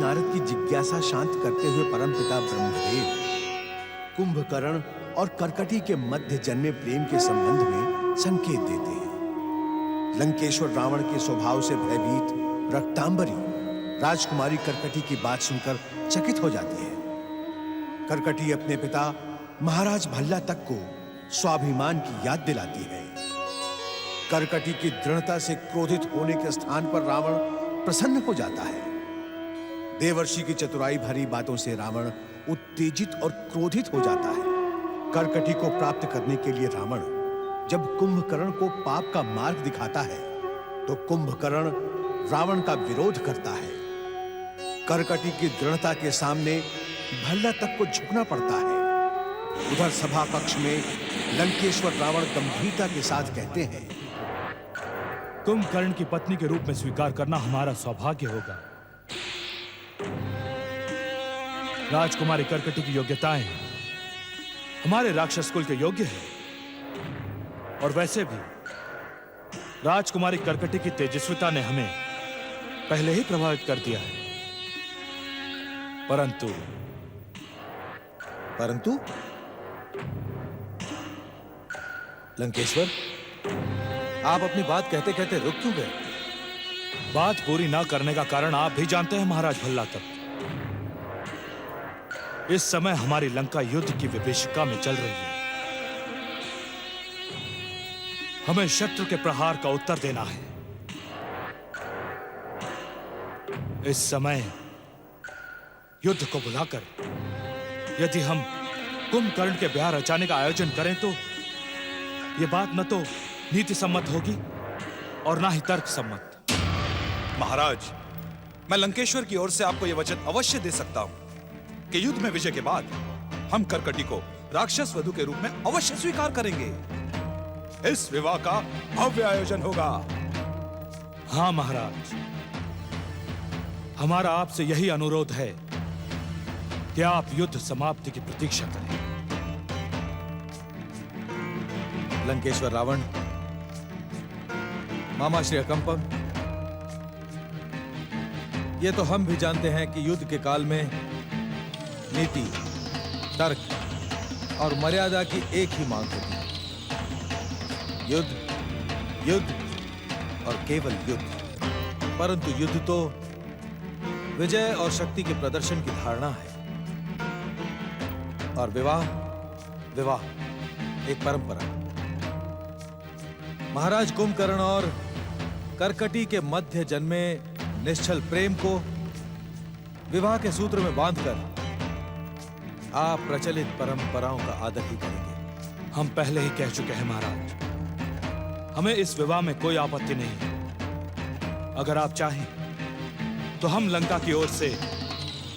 नारद की जिज्ञासा शांत करते हुए परमपिता ब्रह्मदेव कुंभकर्ण और कर्कटी के मध्य जन्मे प्रेम के संबंध में संकेत देते हैं। लंकेश्वर रावण के स्वभाव से भयभीत रक्तांबरी राजकुमारी कर्कटी की बात सुनकर चकित हो जाती है। कर्कटी अपने पिता महाराज भल्ला तक को स्वाभिमान की याद दिलाती है। कर्कटी की दृढ़ता से क्रोधित होने के स्थान पर रावण प्रसन्न हो जाता है। देवर्षि की चतुराई भरी बातों से रावण उत्तेजित और क्रोधित हो जाता है। कर्कटी को प्राप्त करने के लिए रावण जब कुंभकर्ण को पाप का मार्ग दिखाता है तो कुंभकर्ण रावण का विरोध करता है। कर्कटी की दृढ़ता के सामने भल्ला तक को झुकना पड़ता है। उधर सभा कक्ष में लंकेश्वर रावण गंभीरता के साथ कहते हैं, कुंभकर्ण की पत्नी के रूप में स्वीकार करना हमारा सौभाग्य होगा। राजकुमारी कर्कटी की योग्यताएं हमारे राक्षस कुल के योग्य है और वैसे भी राजकुमारी कर्कटी की तेजस्विता ने हमें पहले ही प्रभावित कर दिया है। परंतु लंकेश्वर, आप अपनी बात कहते कहते रुक क्यों गए? बात पूरी ना करने का कारण आप भी जानते हैं महाराज भल्ला तक। इस समय हमारी लंका युद्ध की विभीषिका में चल रही है। हमें शत्रु के प्रहार का उत्तर देना है। इस समय युद्ध को बुलाकर यदि हम कुंभकर्ण के ब्याह रचाने का आयोजन करें तो यह बात न तो नीति सम्मत होगी और ना ही तर्क सम्मत। महाराज, मैं लंकेश्वर की ओर से आपको यह वचन अवश्य दे सकता हूं कि युद्ध में विजय के बाद हम कर्कटी को राक्षस वधू के रूप में अवश्य स्वीकार करेंगे। इस विवाह का भव्य आयोजन होगा। हां महाराज, हमारा आपसे यही अनुरोध है कि आप युद्ध समाप्ति की प्रतीक्षा करें। लंकेश्वर रावण, मामा श्री अकंपम, ये तो हम भी जानते हैं कि युद्ध के काल में नीति, तर्क और मर्यादा की एक ही मांग होती है। युद्ध, युद्ध और केवल युद्ध। परंतु युद्ध तो विजय और शक्ति के प्रदर्शन की धारणा है और विवाह, विवाह एक परंपरा। महाराज कुंभकर्ण और कर्कटी के मध्य जन्मे निश्चल प्रेम को विवाह के सूत्र में बांधकर आप प्रचलित परंपराओं का आदर ही करेंगे। हम पहले ही कह चुके हैं महाराज, हमें इस विवाह में कोई आपत्ति नहीं है। अगर आप चाहें तो हम लंका की ओर से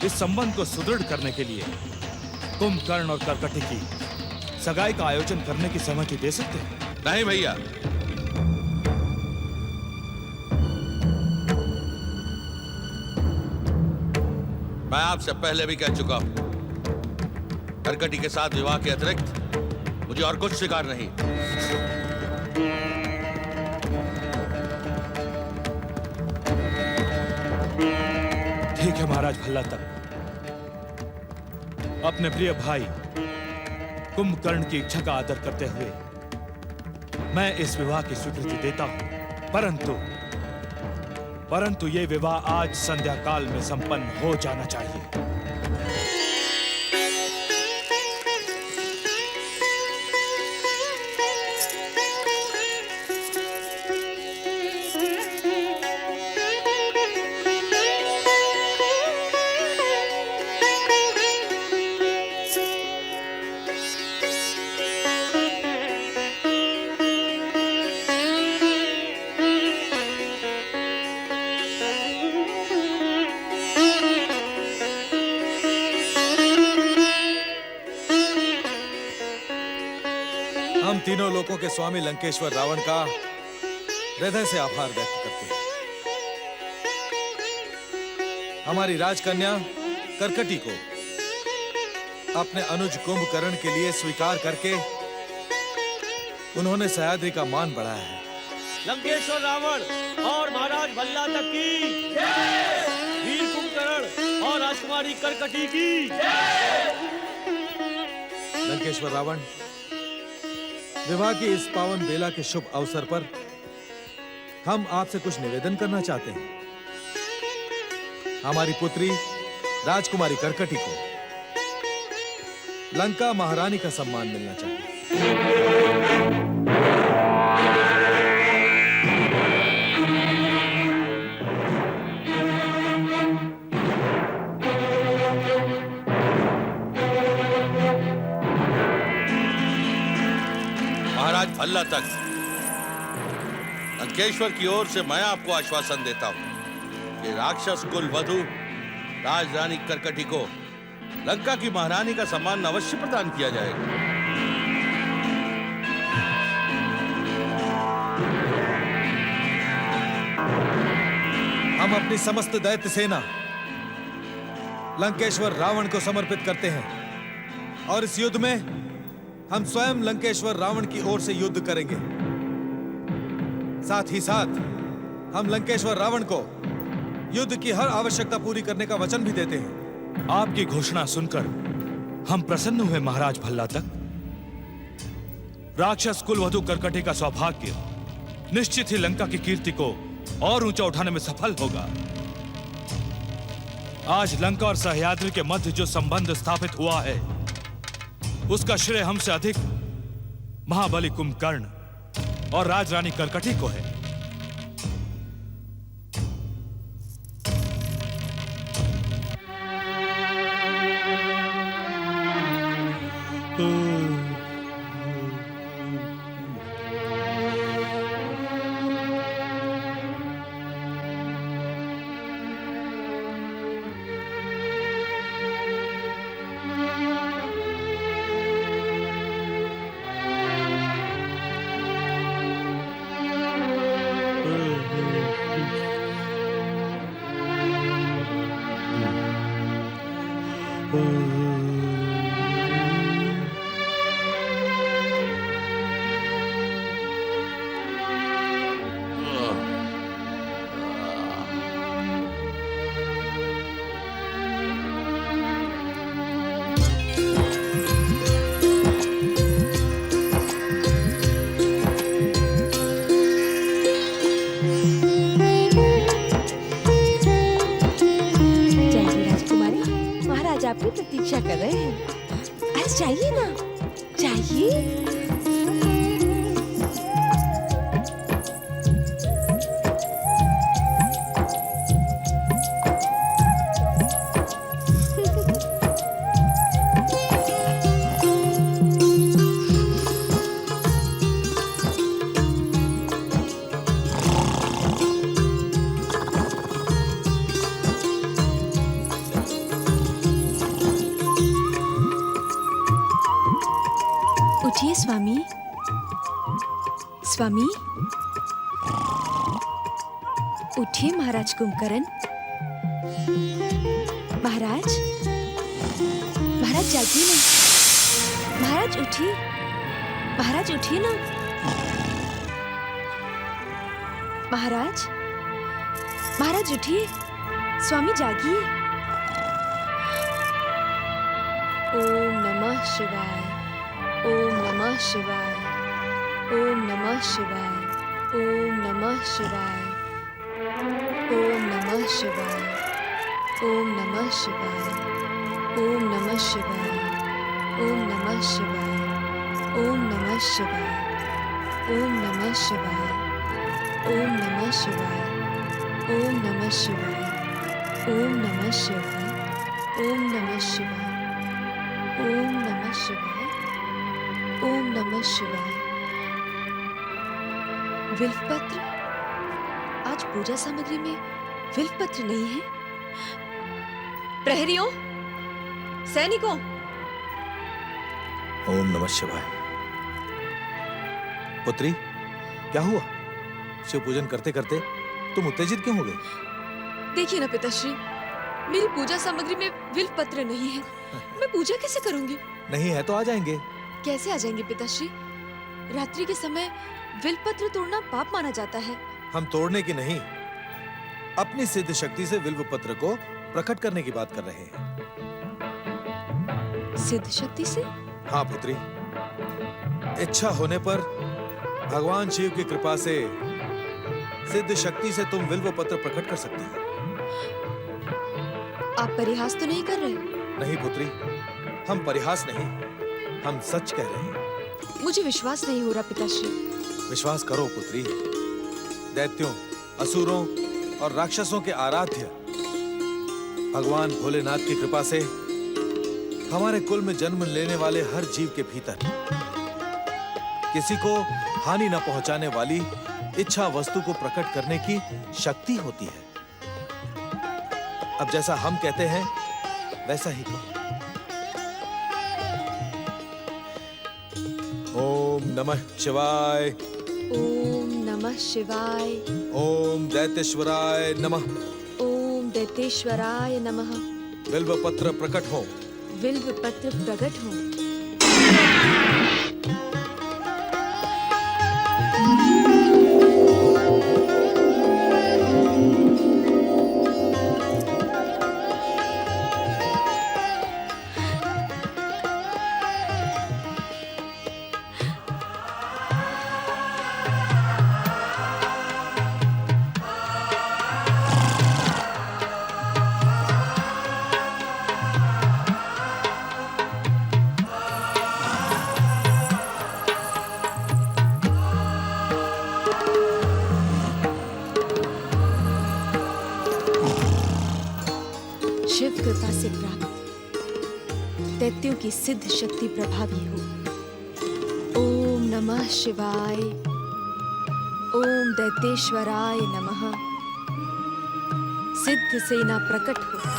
इस संबंध को सुदृढ़ करने के लिए कुंभकर्ण और कर्कटी की सगाई का आयोजन करने की सहमति दे सकते हैं। नहीं भैया, मैं आपसे पहले भी कह चुका हूं, कर्कटी के साथ विवाह के अतिरिक्त मुझे और कुछ स्वीकार नहीं। ठीक है महाराज भल्ला तक, अपने प्रिय भाई कुंभकर्ण की इच्छा का आदर करते हुए मैं इस विवाह की स्वीकृति देता हूं। परंतु यह विवाह आज संध्या काल में संपन्न हो जाना चाहिए। हम तीनों लोकों के स्वामी लंकेश्वर रावण का हृदय से आभार व्यक्त करते हैं। हमारी राजकन्या कर्कटी को अपने अनुज कुंभकर्ण के लिए स्वीकार करके उन्होंने सह्याद्री का मान बढ़ाया है। लंकेश्वर रावण और महाराज भल्ला तक की वीर कुंभकर्ण राजकुमारी करकटी की। लंकेश्वर रावण, विवाह की इस पावन बेला के शुभ अवसर पर हम आपसे कुछ निवेदन करना चाहते हैं। हमारी पुत्री राजकुमारी करकटी को लंका महारानी का सम्मान मिलना चाहिए। महाराज भल्ला तक लंकेश्वर की ओर से मैं आपको आश्वासन देता हूं कि राक्षस कुल वधु राजरानी करकटी को लंका की महारानी का सम्मान अवश्य प्रदान किया जाएगा। हम अपनी समस्त दैत्य सेना लंकेश्वर रावण को समर्पित करते हैं और इस युद्ध में हम स्वयं लंकेश्वर रावण की ओर से युद्ध करेंगे। साथ ही साथ हम लंकेश्वर रावण को युद्ध की हर आवश्यकता पूरी करने का वचन भी देते हैं। आपकी घोषणा सुनकर हम प्रसन्न हुए महाराज भल्ला तक। राक्षस कुलवधु करकटी का सौभाग्य निश्चित ही लंका की कीर्ति को और ऊंचा उठाने में सफल होगा। आज लंका और सह्याद्री के मध्य जो संबंध स्थापित हुआ है उसका श्रेय हमसे अधिक महाबली कुंभकर्ण और राजरानी करकटी को है। आपकी प्रतीक्षा कर रहे हैं। अरे जाइए ना, जाइए। उठिए स्वामी। स्वामी उठिए महाराज कुंभकर्ण। महाराज, महाराज जागिए ना। महाराज उठिए, महाराज उठिए ना। महाराज, महाराज उठिए। स्वामी जागिए। ओम नमः शिवाय, ओम नमः शिवाय, ओम नमः शिवाय, ओम नमः शिवाय, ओम नमः शिवाय, ओम नमः शिवाय, ओम नमः शिवाय, ओम नमः शिवाय, ओम नमः शिवाय, ओम नमः शिवाय, ओम नमः शिवाय, ओम नमः शिवाय, ओम नमः शिवाय, ओम नमः शिवाय, ओम नमः शिवाय, ओम नमः शिवाय। विल्वपत्र? आज पूजा सामग्री में विल्वपत्र नहीं है। प्रहरियों, सैनिकों। ओम नमः शिवाय। पुत्री, क्या हुआ? शिव पूजन करते करते तुम उत्तेजित क्यों हो गई? देखिए ना पिताश्री, मेरी पूजा सामग्री में विल्वपत्र नहीं है। मैं पूजा कैसे करूंगी? नहीं है तो आ जाएंगे। कैसे आ जाएंगे पिताश्री? रात्रि के समय विल्वपत्र तोड़ना पाप माना जाता है। हम तोड़ने की नहीं, अपनी सिद्ध शक्ति से विल्व पत्र को प्रकट करने की बात कर रहे हैं। सिद्ध शक्ति से? हाँ पुत्री, इच्छा होने पर भगवान शिव की कृपा से सिद्ध शक्ति से तुम बिल्व पत्र प्रकट कर सकती हो। आप परिहास तो नहीं कर रहे? नहीं पुत्री, हम परिहास नहीं, हम सच कह रहे हैं। मुझे विश्वास नहीं हो रहा पिताश्री। विश्वास करो पुत्री, दैत्यों, असुरों और राक्षसों के आराध्य भगवान भोलेनाथ की कृपा से हमारे कुल में जन्म लेने वाले हर जीव के भीतर किसी को हानि न पहुंचाने वाली इच्छा वस्तु को प्रकट करने की शक्ति होती है। अब जैसा हम कहते हैं वैसा ही करो। ओम नमः शिवाय। ओम नमः शिवाय। ओम दैत्येश्वराय नमः। ओम दैत्येश्वराय नमः। बिल्व पत्र प्रकट हो। बिल्व पत्र प्रकट हो। शिव कृपा से प्राप्त दैत्यों की सिद्ध शक्ति प्रभावी हो। ओम नमः शिवाय। ओम दैत्येश्वराय नमः। सिद्ध सेना प्रकट हो।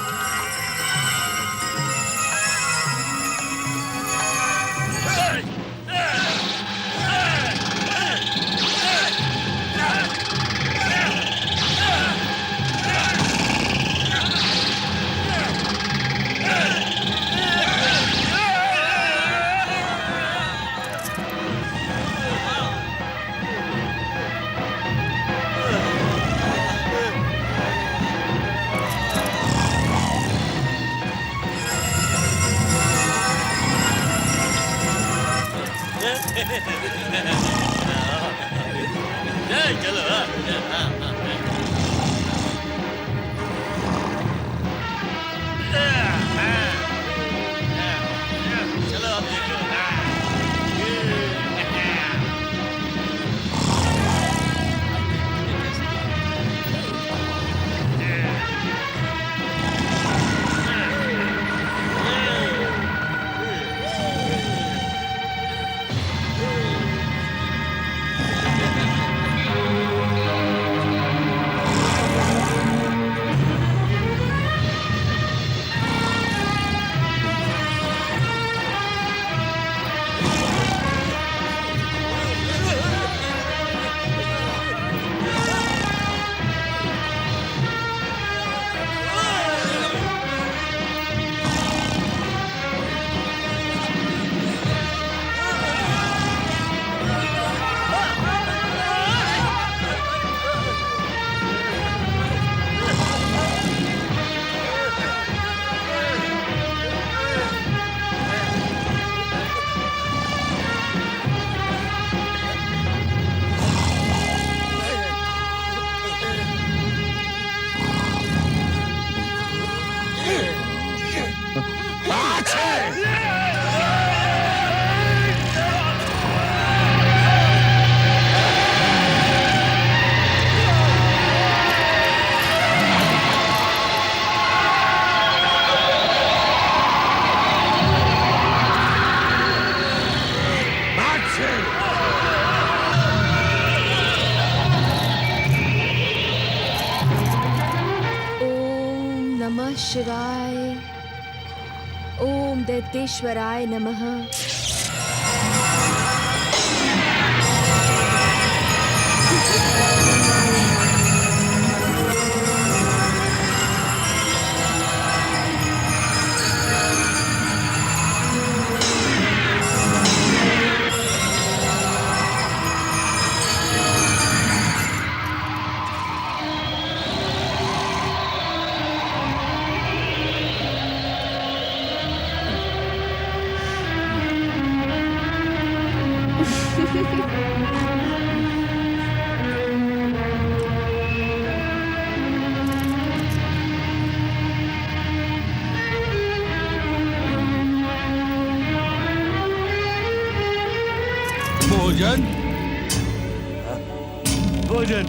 शिवाय। ओम दैत्येश्वराय नमः। भोजन भोजन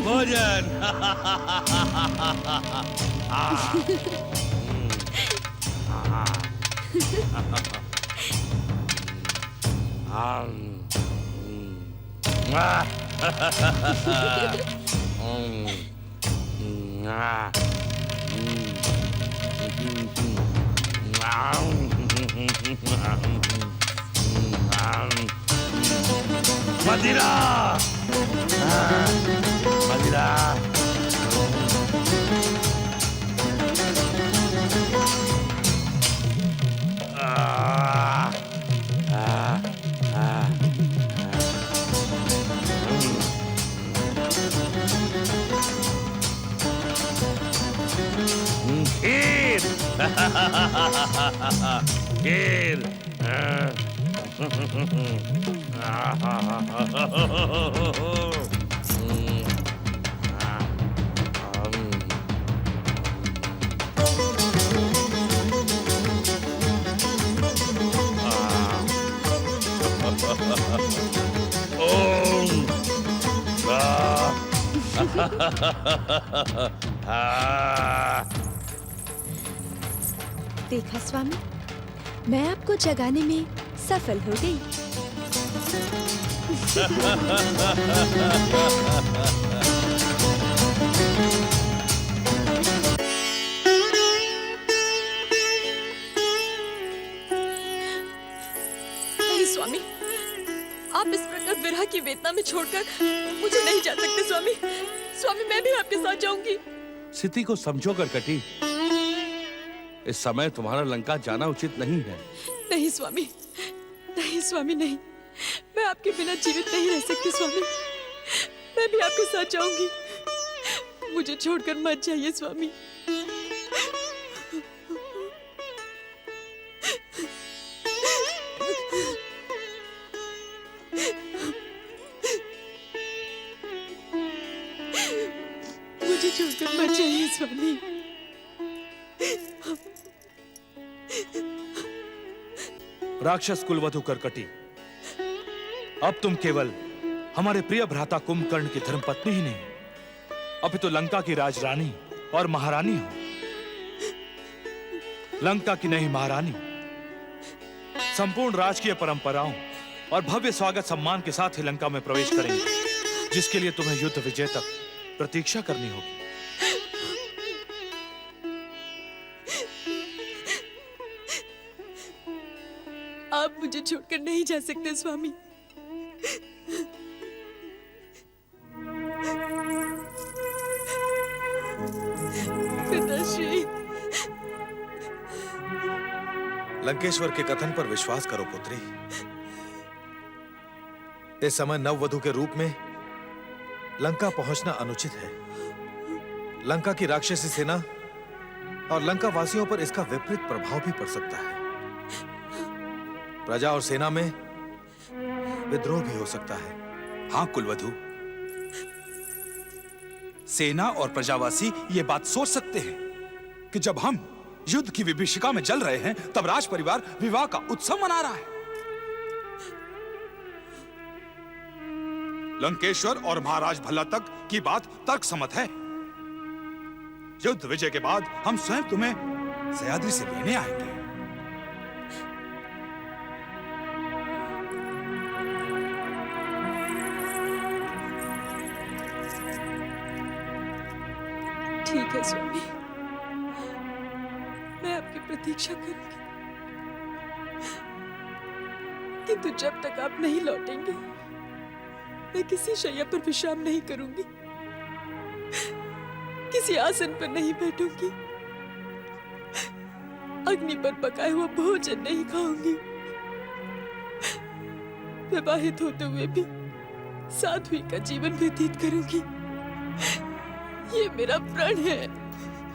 भोजन मदिरा मदिरा खीर खीर देखा स्वामी, मैं आपको जगाने में सफल हो गई। नहीं स्वामी, आप इस प्रकार विरह की वेदना में छोड़कर मुझे नहीं जा सकते स्वामी। स्वामी, मैं भी आपके साथ जाऊंगी। स्थिति को समझो करकटी, इस समय तुम्हारा लंका जाना उचित नहीं है। नहीं स्वामी, नहीं स्वामी, नहीं। मैं आपके बिना जीवित नहीं रह सकती स्वामी। मैं भी आपके साथ जाऊंगी। मुझे छोड़कर मत जाइए स्वामी। मुझे छोड़कर मत जाइए स्वामी। राक्षस कुलवधु करकटी, अब तुम केवल हमारे प्रिय भ्राता कुंभकर्ण की धर्मपत्नी ही नहीं, अपितु लंका की राजरानी और महारानी हो। लंका की नहीं महारानी संपूर्ण राजकीय परंपराओं और भव्य स्वागत सम्मान के साथ ही लंका में प्रवेश करेंगे, जिसके लिए तुम्हें युद्ध विजय तक प्रतीक्षा करनी होगी। आप मुझे छोड़कर नहीं जा सकते स्वामी। पिताश्री, लंकेश्वर के कथन पर विश्वास करो पुत्री। इस समय नववधु के रूप में लंका पहुंचना अनुचित है। लंका की राक्षसी सेना और लंका वासियों पर इसका विपरीत प्रभाव भी पड़ सकता है। प्रजा और सेना में विद्रोह भी हो सकता है। हाँ कुलवधु, सेना और प्रजावासी ये बात सोच सकते हैं कि जब हम युद्ध की विभीषिका में जल रहे हैं, तब राज परिवार विवाह का उत्सव मना रहा है। लंकेश्वर और महाराज भल्ला तक की बात तर्कसम्मत है। युद्ध विजय के बाद हम स्वयं तुम्हें सह्याद्री से लेने आएंगे। ठीक है स्वामी, मैं आपकी प्रतीक्षा करूंगी, किंतु जब तक आप नहीं लौटेंगे मैं किसी शैया पर विश्राम नहीं करूंगी, किसी आसन पर नहीं बैठूंगी, अग्नि पर पकाया हुआ भोजन नहीं खाऊंगी। विवाहित होते हुए भी साध्वी का जीवन व्यतीत करूंगी। ये मेरा प्रण है।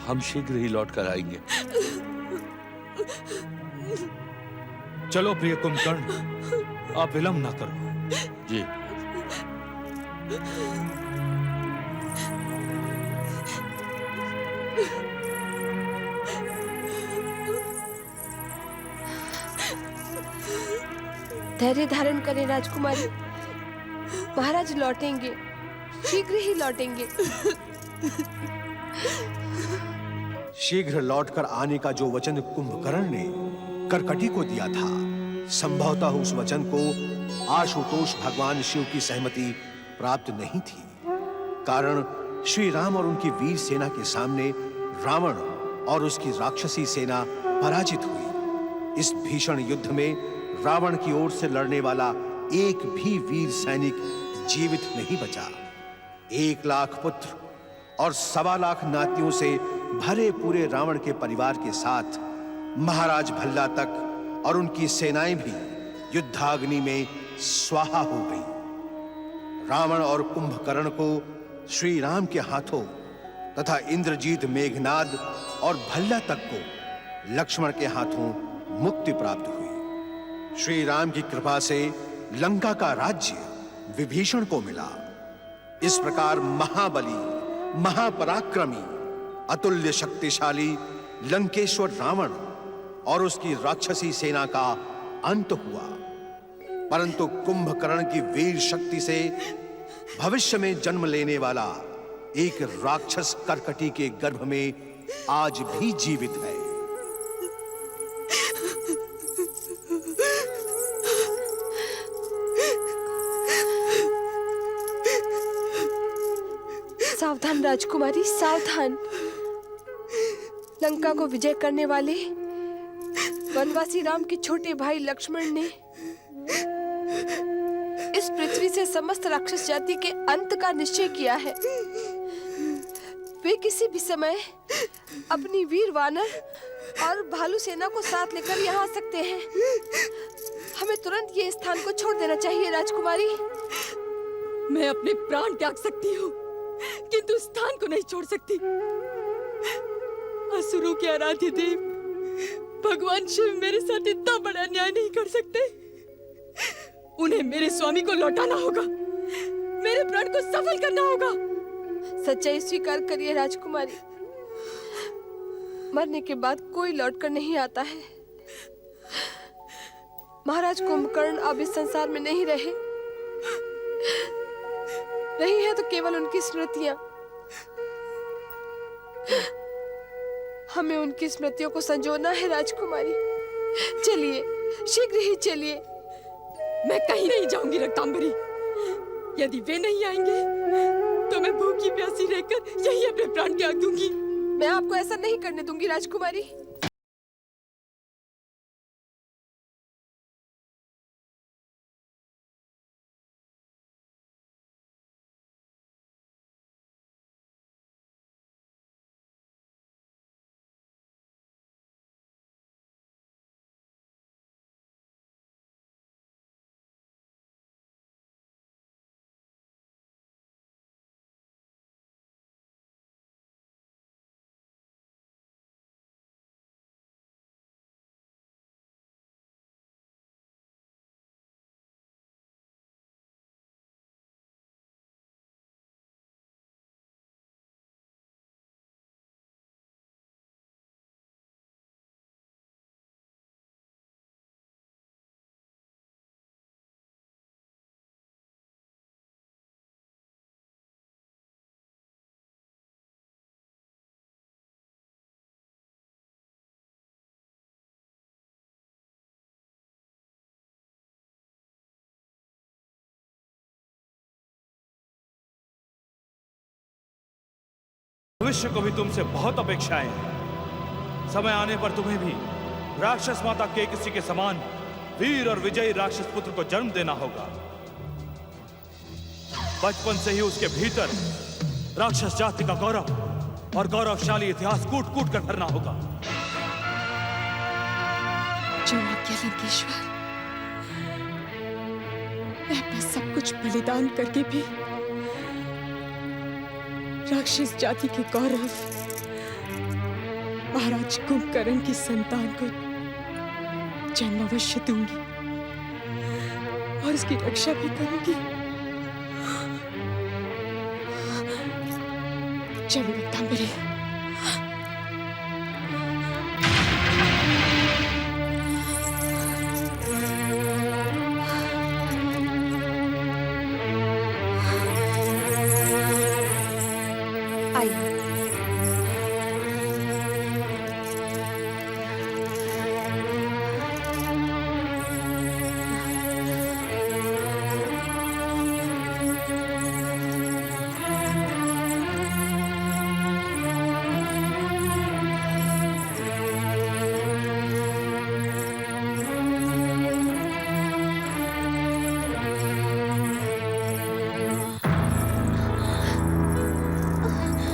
हम शीघ्र ही लौट कर आएंगे। चलो प्रिय कुंभकर्ण, आप विलंब ना करो। जी। धैर्य धारण करें राजकुमारी, महाराज लौटेंगे, शीघ्र ही लौटेंगे। शीघ्र लौटकर आने का जो वचन कुंभकर्ण ने करकटी को दिया था, संभवतः उस वचन को आशुतोष भगवान शिव की सहमति प्राप्त नहीं थी। कारण श्री राम और उनकी वीर सेना के सामने रावण और उसकी राक्षसी सेना पराजित हुई। इस भीषण युद्ध में रावण की ओर से लड़ने वाला एक भी वीर सैनिक जीवित नहीं बचा। 1 लाख पुत्र और 1.25 लाख नातियों से भरे पूरे रावण के परिवार के साथ महाराज भल्ला तक और उनकी सेनाएं भी युद्धाग्नि में स्वाहा हो गई। रावण और कुंभकर्ण को श्री राम के हाथों तथा इंद्रजीत, मेघनाद और भल्ला तक को लक्ष्मण के हाथों मुक्ति प्राप्त हुई। श्री राम की कृपा से लंका का राज्य विभीषण को मिला। इस प्रकार महाबली, महापराक्रमी, अतुल्य शक्तिशाली लंकेश्वर रावण और उसकी राक्षसी सेना का अंत हुआ। परंतु कुंभकर्ण की वीर शक्ति से भविष्य में जन्म लेने वाला एक राक्षस करकटी के गर्भ में आज भी जीवित है। सावधान राजकुमारी, सावधान। लंका को विजय करने वाले वनवासी राम के छोटे भाई लक्ष्मण ने इस पृथ्वी से समस्त राक्षस जाति के अंत का निश्चय किया है। वे किसी भी समय अपनी वीर वानर और भालू सेना को साथ लेकर यहाँ आ सकते हैं। हमें तुरंत ये स्थान को छोड़ देना चाहिए राजकुमारी। मैं अपने प्राण त्याग सकती हूँ, किंतु स्थान को नहीं छोड़ सकती। असुरों के आराध्य देव भगवान शिव मेरे साथ इतना बड़ा न्याय नहीं कर सकते। उन्हें मेरे स्वामी को लौटाना होगा, मेरे प्रण को सफल करना होगा। सच्चाई स्वीकार करिए राजकुमारी, मरने के बाद कोई लौटकर नहीं आता है। महाराज कुंभकर्ण अब इस संसार में नहीं रहे, नहीं है तो केवल उनकी स्मृतियां। हमें उनकी स्मृतियों को संजोना है राजकुमारी। चलिए, शीघ्र ही चलिए। मैं कहीं नहीं जाऊंगी रक्तांबरी। यदि वे नहीं आएंगे तो मैं भूखी प्यासी रहकर यही अपने प्राण त्याग दूंगी। मैं आपको ऐसा नहीं करने दूंगी राजकुमारी। भविष्य को भी तुमसे बहुत अपेक्षाएं हैं। समय आने पर तुम्हें भी राक्षस माता के किसी के समान वीर और विजयी राक्षस पुत्र को जन्म देना होगा। बचपन से ही उसके भीतर राक्षस जाति का गौरव और गौरवशाली इतिहास कूट कूट कर भरना होगा। जो आज्ञा लंकेश्वर। मैं अपना सब कुछ बलिदान करके भी राक्षस जाति के गौरव महाराज कुंभकर्ण की संतान को जन्म अवश्य दूंगी और उसकी रक्षा भी करूंगी। चलो रत्नांबरी। आइए।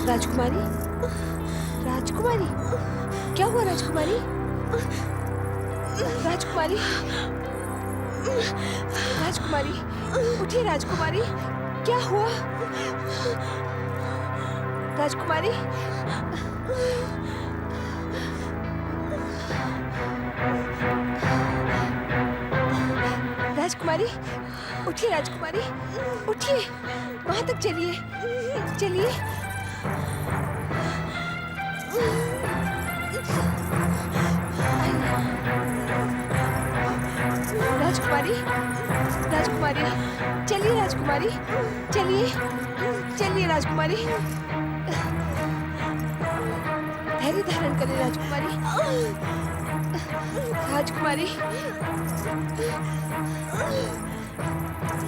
राजकुमारी, राजकुमारी, क्या हुआ राजकुमारी? राजकुमारी, राजकुमारी, उठिए राजकुमारी, क्या हुआ? राजकुमारी, राजकुमारी, उठिए राजकुमारी, उठिए, वहां तक चलिए, चलिए। राजकुमारी, राजकुमारी, चलिए राजकुमारी, चलिए, चलिए राजकुमारी। धैर्य धारण करें राजकुमारी, राजकुमारी,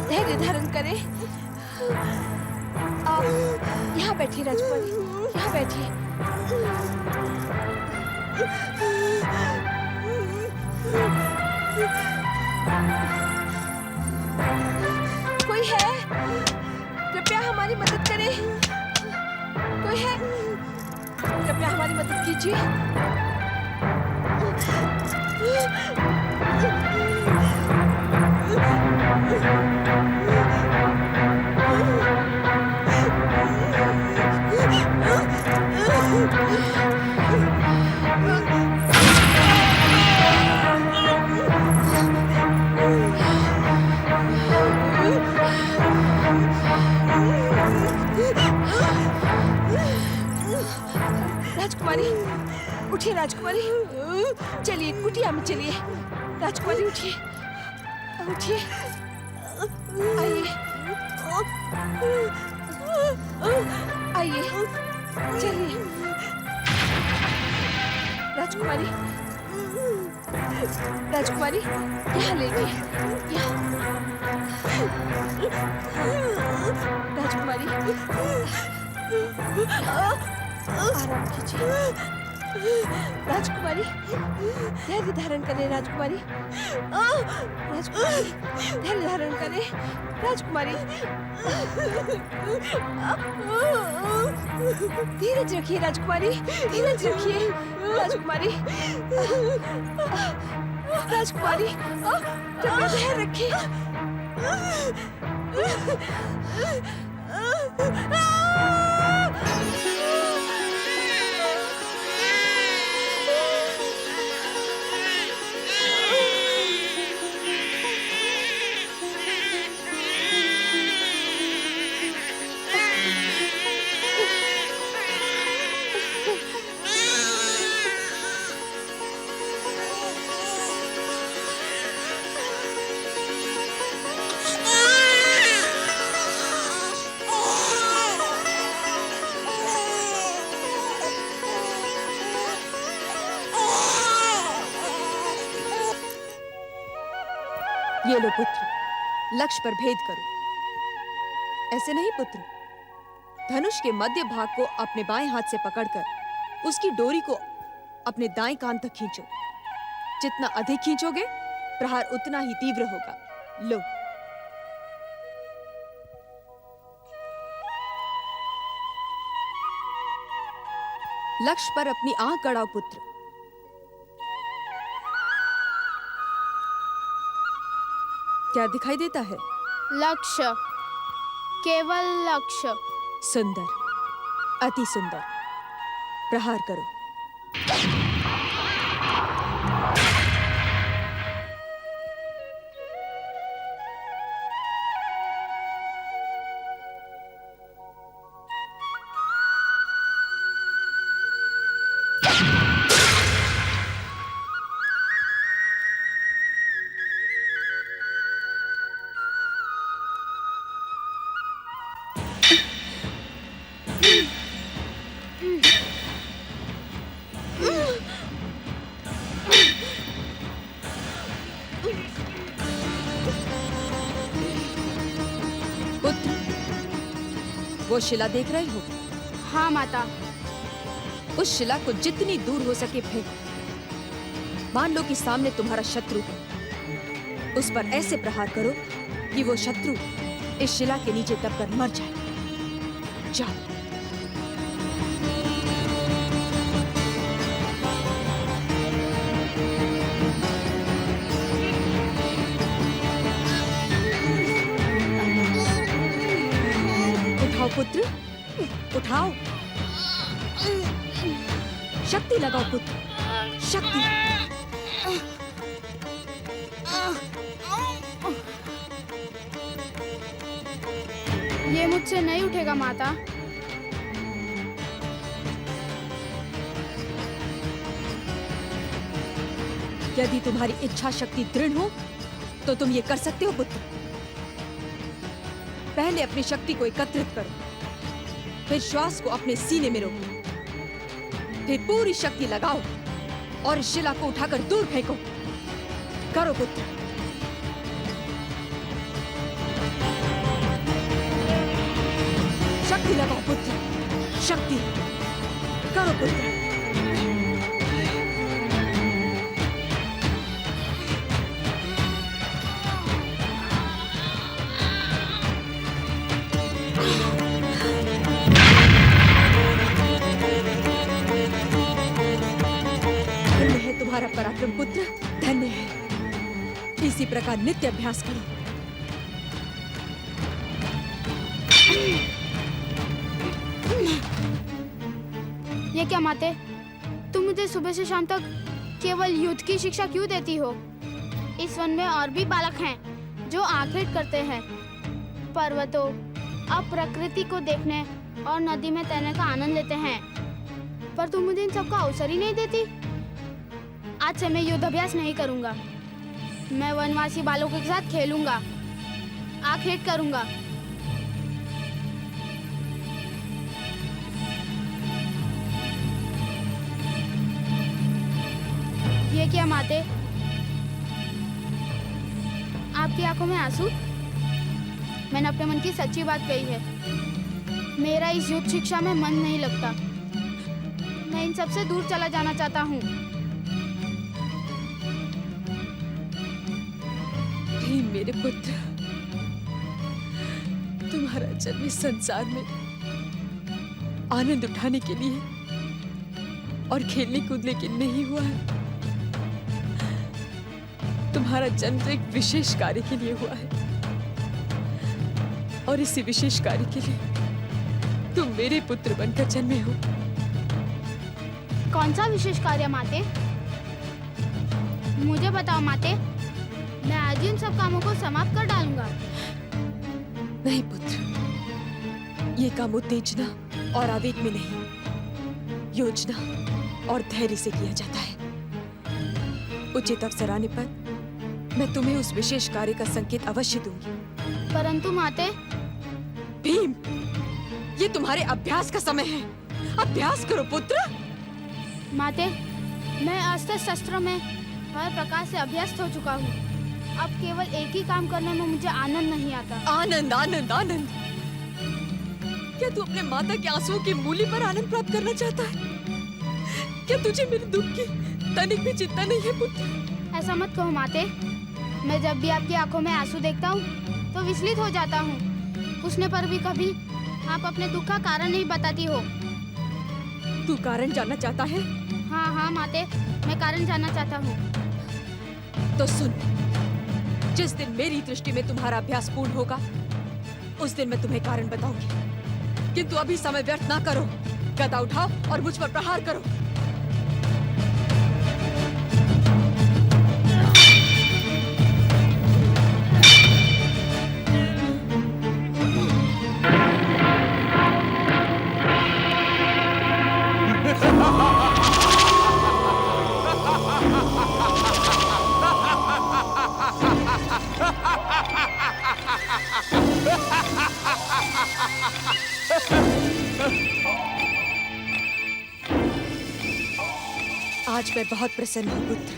धैर्य धारण करें। आप यहाँ बैठिए राजकुमारी, यहाँ बैठिए। कोई है? कृपया हमारी मदद करें। कोई है? कृपया हमारी मदद कीजिए। राजकुमारी, उठिए राजकुमारी, चलिए कुटिया में चलिए। राजकुमारी उठिए, उठिए, आइए, आइए, चलिए। राजकुमारी, राजकुमारी, यहाँ लेटिए, यहाँ। राजकुमारी, आराम कीजिए। राजकुमारी, धैर्य धारण करें राजकुमारी, राजकुमारी, धैर्य धारण करें राजकुमारी। धीरज रखिए राजकुमारी, धीरज रखिए राजकुमारी। राजकुमारी, कृपया धैर्य रखिए। ये लो पुत्र, लक्ष्य पर भेद करो। ऐसे नहीं पुत्र, धनुष के मध्य भाग को अपने बाएं हाथ से पकड़कर उसकी डोरी को अपने दाएं कान तक खींचो। जितना अधिक खींचोगे, प्रहार उतना ही तीव्र होगा। लो। लक्ष्य पर अपनी आंख गड़ाओ पुत्र। क्या दिखाई देता है? लक्ष्य, केवल लक्ष्य। सुंदर, अति सुंदर। प्रहार करो। पुत्र, वो शिला देख रहे हो? हाँ माता। उस शिला को जितनी दूर हो सके फेंक। मान लो कि सामने तुम्हारा शत्रु है, उस पर ऐसे प्रहार करो कि वो शत्रु इस शिला के नीचे दबकर मर जाए। जाओ। उठाओ पुत्र, उठाओ। शक्ति लगाओ पुत्र, शक्ति। ये मुझसे नहीं उठेगा माता। यदि तुम्हारी इच्छा शक्ति दृढ़ हो तो तुम ये कर सकते हो पुत्र। पहले अपनी शक्ति को एकत्रित करो, फिर श्वास को अपने सीने में रोको, फिर पूरी शक्ति लगाओ और इस शिला को उठाकर दूर फेंको। करो पुत्र। शक्ति लगाओ पुत्र, शक्ति। करो पुत्र। धन्य है तुम्हारा पराक्रम पुत्र, धन्य है। इसी प्रकार नित्य अभ्यास करो। ये क्या माते, तुम मुझे सुबह से शाम तक केवल युद्ध की शिक्षा क्यों देती हो? इस वन में और भी बालक हैं जो आखेट करते हैं, पर्वतों और प्रकृति को देखने और नदी में तैरने का आनंद लेते हैं, पर तुम मुझे इन सबका अवसर ही नहीं देती। आज से मैं युद्ध अभ्यास नहीं करूंगा। मैं वनवासी बालकों के साथ खेलूंगा, आखेट करूंगा। ये क्या माते, आपकी आंखों में आंसू? मैंने अपने मन की सच्ची बात कही है। मेरा इस युद्ध शिक्षा में मन नहीं लगता। मैं इन सब से दूर चला जाना चाहता हूँ। भीम मेरे पुत्र, तुम्हारा जन्म इस संसार में आनंद उठाने के लिए और खेलने कूदने के लिए नहीं हुआ है। तुम्हारा जन्म तो एक विशेष कार्य के लिए हुआ है, और इसी विशेष कार्य के लिए तुम मेरे पुत्र बनकर जन्मे हो। कौन सा विशेष कार्य माते? मुझे बताओ माते, मैं आज इन सब कामों को समाप्त कर डालूंगा। नहीं पुत्र, ये काम उत्तेजना और आवेग में नहीं, योजना और धैर्य से किया जाता है। उचित अवसर आने पर मैं तुम्हें उस विशेष कार्य का संकेत अवश्य दूंगी। परंतु माते। भीम, ये तुम्हारे अभ्यास का समय है। अभ्यास करो पुत्र। माते, मैं अस्त्र शस्त्रों में हर प्रकार से अभ्यस्त हो चुका हूँ। अब केवल एक ही काम करने में मुझे आनंद नहीं आता। आनंद, आनंद, आनंद। क्या तू अपने माता के आंसुओं की मूली पर आनंद प्राप्त करना चाहता है? क्या तुझे मेरे दुख की तनिक भी चिंता नहीं है पुत्र? ऐसा मत कहो माते। मैं जब भी आपकी आंखों में आंसू देखता हूँ तो विचलित हो जाता हूँ। पूछने पर भी कभी आप अपने दुख का कारण नहीं बताती हो। तू कारण जानना चाहता है? हाँ हाँ माते, मैं कारण जानना चाहता हूँ। तो सुन, जिस दिन मेरी दृष्टि में तुम्हारा अभ्यास पूर्ण होगा, उस दिन मैं तुम्हें कारण बताऊंगी। किंतु अभी समय व्यर्थ ना करो। गदा उठाओ और मुझ पर प्रहार करो। आज मैं बहुत प्रसन्न हूँ पुत्र।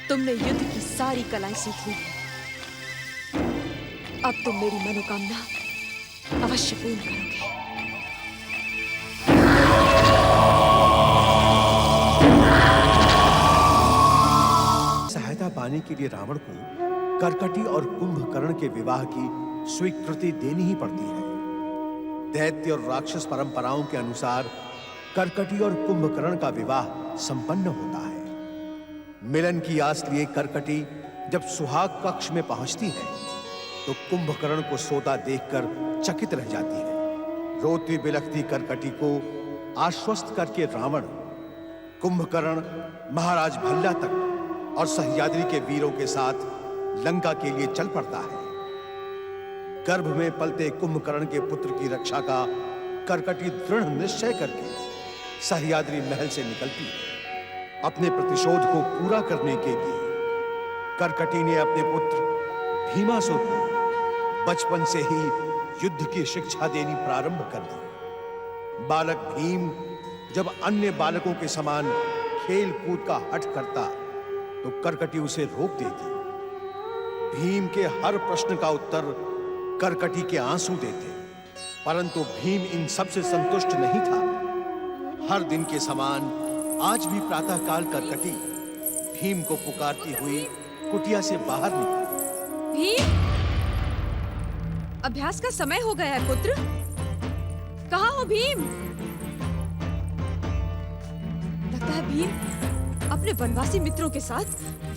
तुमने युद्ध की सारी कलाएं सीख ली हैं। अब तुम मेरी मनोकामना अवश्य पूर्ण करोगे। सहायता पाने के लिए रावण को करकटी और कुंभकर्ण के विवाह की स्वीकृति देनी ही पड़ती है। दैत्य और राक्षस परंपराओं के अनुसार करकटी और कुंभकर्ण का विवाह संपन्न होता है। मिलन की आस लिए करकटी जब सुहाग कक्ष में पहुंचती है तो कुंभकर्ण को सोता देखकर चकित रह जाती है। रोती बिलखती करकटी को आश्वस्त करके रावण कुंभकर्ण, महाराज भल्ला तक और सह्याद्री के वीरों के साथ लंका के लिए चल पड़ता है। गर्भ में पलते कुंभकर्ण के पुत्र की रक्षा का करकटी दृढ़ निश्चय करके सह्याद्री महल से निकलती है। अपने प्रतिशोध को पूरा करने के लिए करकटी ने अपने पुत्र भीमासुर को बचपन से ही युद्ध की शिक्षा देनी प्रारंभ कर दी। बालक भीम जब अन्य बालकों के समान खेल कूद का हठ करता तो करकटी उसे रोक देती। भीम के हर प्रश्न का उत्तर करकटी के आंसू देते, परंतु भीम इन सब से संतुष्ट नहीं था। हर दिन के समान आज भी प्रातःकाल करकटी भीम को पुकारती हुई कुटिया से बाहर निकली। भीम, अभ्यास का समय हो गया है पुत्र। कहाँ हो भीम? लगता है भीम अपने वनवासी मित्रों के साथ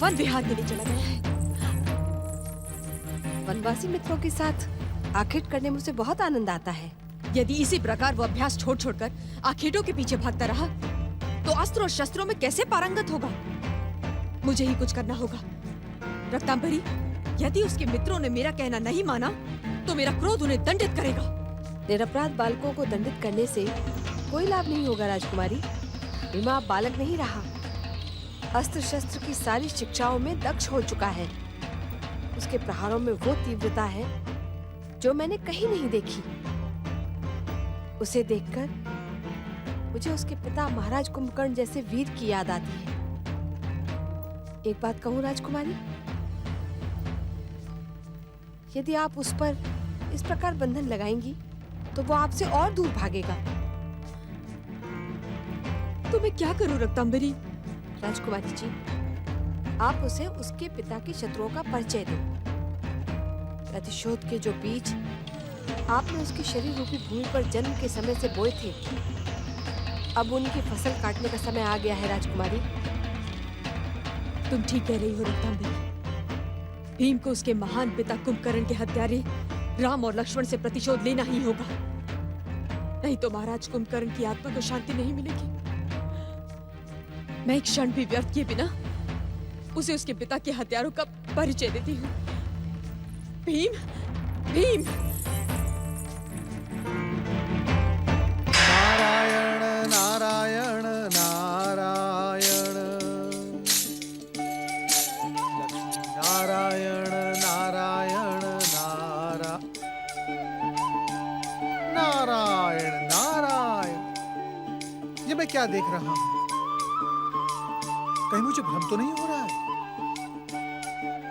वन विहार के लिए चला गया है। वनवासी मित्रों के साथ आखेट करने में उसे बहुत आनंद आता है। यदि इसी प्रकार वो अभ्यास छोड़ छोड़कर आखेटों के पीछे भागता रहा तो अस्त्र और शस्त्रों में कैसे पारंगत होगा? मुझे ही कुछ करना होगा। रक्तांबरी, यदि उसके मित्रों ने मेरा कहना नहीं माना तो मेरा क्रोध उन्हें दंडित करेगा। निरपराध बालकों को दंडित करने से कोई लाभ नहीं होगा राजकुमारी। भीमा अब बालक नहीं रहा, अस्त्र शस्त्र की सारी शिक्षाओं में दक्ष हो चुका है। उसके प्रहारों में वो तीव्रता है जो मैंने कहीं नहीं देखी। उसे देखकर मुझे उसके पिता महाराज कुंभकर्ण जैसे वीर की याद आती है। एक बात कहूँ राजकुमारी, यदि आप उस पर इस प्रकार बंधन लगाएंगी तो वो आपसे और दूर भागेगा। तो मैं क्या करूं रक्तांबरी? राजकुमारी जी, आप उसे उसके पिता के शत्रुओं का परिचय दें। प्रतिशोध के जो बीज आपने उसके शरीर रूपी भूमि पर जन्म के समय से बोए थे, अब उनकी फसल काटने का समय आ गया है राजकुमारी। तुम ठीक कह रही हो रक्तांबरी। भीम को उसके महान पिता कुंभकर्ण के हत्यारे राम और लक्ष्मण से प्रतिशोध लेना ही होगा, नहीं तो महाराज कुंभकर्ण की आत्मा को शांति नहीं मिलेगी। मैं एक क्षण भी व्यर्थ किए बिना उसे उसके पिता के हत्यारों का परिचय देती हूँ। भीम, भीम! नारायण नारायण नारायण, नारायण नारायण नारायण नारायण। ये मैं क्या देख रहा हूं? कहीं मुझे भ्रम तो नहीं हो रहा है?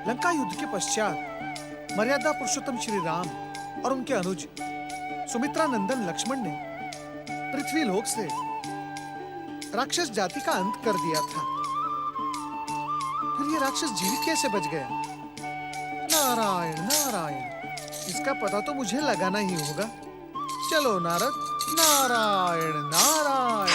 लंका युद्ध के पश्चात मर्यादा पुरुषोत्तम श्री राम और उनके अनुज सुमित्रा नंदन लक्ष्मण ने पृथ्वी लोक से राक्षस जाति का अंत कर दिया था। फिर ये राक्षस जीवित कैसे बच गया? नारायण नारायण, इसका पता तो मुझे लगाना ही होगा। चलो नारद, नारायण नारायण।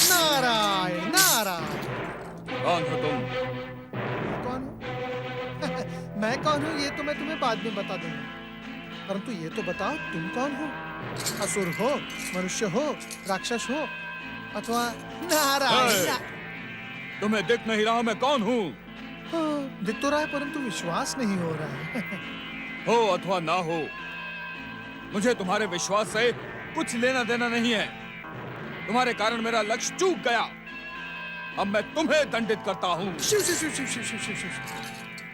नारायण नारायण। कौन हो तुम? कौन हूँ? मैं कौन हूँ ये तो मैं तुम्हें बाद में बता दूंगा, परंतु ये तो बताओ तुम कौन हो? असुर हो, मनुष्य हो, राक्षस हो, अथवा नारायण? तुम्हें दिख नहीं रहा मैं कौन हूँ? हाँ, दिख तो रहा है परंतु विश्वास नहीं हो रहा है। हो अथवा ना हो, मुझे तुम्हारे विश्वास से कुछ लेना देना नहीं है। तुम्हारे कारण मेरा लक्ष्य चूक गया। अब मैं तुम्हें दंडित करता हूँ। शिव शिव शिव शिव शिव शिव शिव शिव।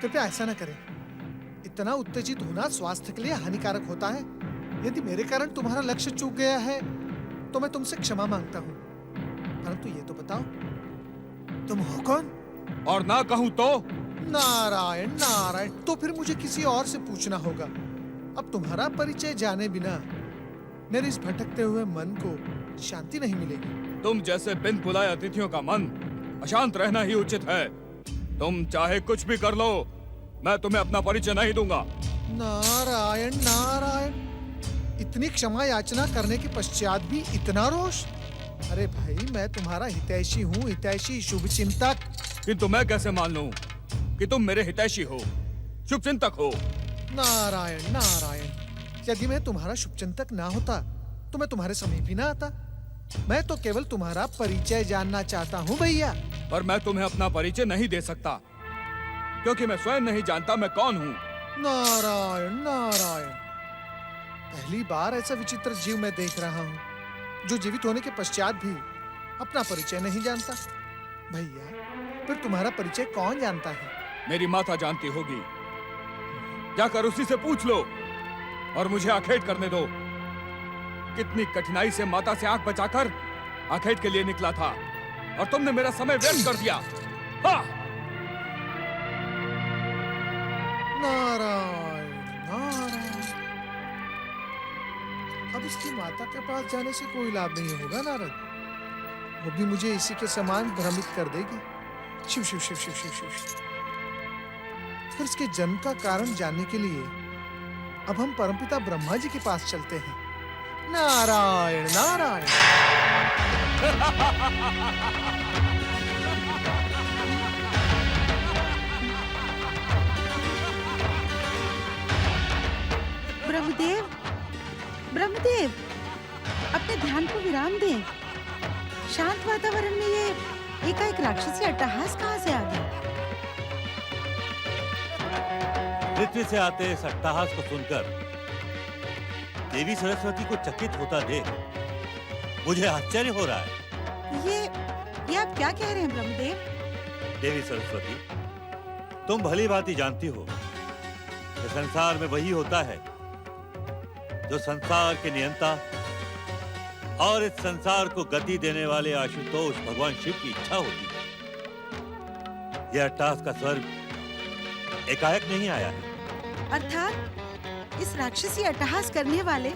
कृपया ऐसा न करें। इतना उत्तेजित होना स्वास्थ्य के लिए हानिकारक होता है। यदि मेरे कारण तुम्हारा लक्ष्य चूक गया है तो मैं तुमसे क्षमा मांगता हूँ, परंतु ये तो बताओ तुम हो कौन? और ना कहूं तो? नारायण नारायण, तो फिर मुझे किसी और से पूछना होगा। अब तुम्हारा परिचय जाने बिना मेरे इस भटकते हुए मन को शांति नहीं मिलेगी। तुम जैसे बिन बुलाए अतिथियों का मन अशांत रहना ही उचित है। तुम चाहे कुछ भी कर लो, मैं तुम्हें अपना परिचय नहीं दूंगा। नारायण नारायण, इतनी क्षमा याचना करने के पश्चात भी इतना रोष? अरे भाई, मैं तुम्हारा हितैषी हूँ, हितैषी, शुभचिंतक। किंतु मैं कैसे मान लूं कि तुम मेरे हितैषी हो, शुभचिंतक हो? नारायण नारायण, यदि मैं तुम्हारा शुभचिंतक ना होता तो मैं तुम्हारे समीप ही ना आता। मैं तो केवल तुम्हारा परिचय जानना चाहता हूँ भैया। पर मैं तुम्हें अपना परिचय नहीं दे सकता, क्योंकि मैं स्वयं नहीं जानता मैं कौन हूँ। नारायण नारायण, पहली बार ऐसा विचित्र जीव मैं देख रहा हूँ जो जीवित होने के पश्चात भी अपना परिचय नहीं जानता। भैया, फिर तुम्हारा परिचय कौन जानता है? मेरी माता जानती होगी। जाकर उसी से पूछ लो और मुझे आखेट करने दो। कितनी कठिनाई से माता से आंख बचाकर आखेट के लिए निकला था और तुमने मेरा समय व्यर्थ कर दिया। हाँ! नारायण नारायण, अब इसकी माता के पास जाने से कोई लाभ नहीं होगा नारद। वो भी मुझे इसी के समान भ्रमित कर देगी। शिव शिव शिव शिव शिव शिव। फिर इसके जन्म का कारण जानने के लिए अब हम परमपिता ब्रह्मा जी के पास चलते हैं। नारायण नारायण। ब्रह्मदेव, ब्रह्मदेव, अपने ध्यान को विराम दें। शांत वातावरण में ये एकाएक राक्षसी अट्टहास कहाँ से आ गया? पृथ्वी से आते इस अट्टहास को सुनकर देवी सरस्वती को चकित होता देख मुझे आश्चर्य हो रहा है। ये आप क्या कह रहे हैं ब्रह्मदेव? देवी सरस्वती, तुम भली भांति जानती हो कि संसार में वही होता है जो संसार के नियंता और इस संसार को गति देने वाले आशुतोष भगवान शिव की इच्छा होती है। यह अट्टहास का स्वर्ग एकाएक नहीं आया है। अर्थात इस राक्षसी अट्टहास करने वाले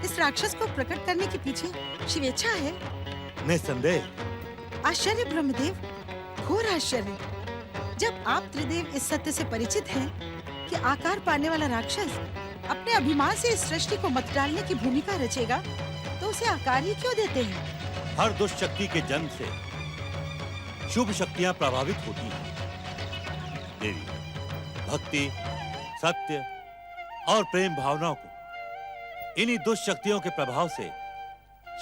इस राक्षस को प्रकट करने के पीछे शिवेच्छा है। निस्संदेह। आश्चर्य ब्रह्मदेव, घोर आश्चर्य। जब आप त्रिदेव इस सत्य से परिचित हैं कि आकार पाने वाला राक्षस अपने अभिमान से इस सृष्टि को मत डालने की भूमिका रचेगा, तो उसे आकार ही क्यों देते हैं? हर दुष्ट शक्ति के जन्म से शुभ शक्तियां प्रभावित होती हैं। देवी, भक्ति, सत्य और प्रेम भावनाओं को इन्हीं दुष्ट शक्तियों के प्रभाव से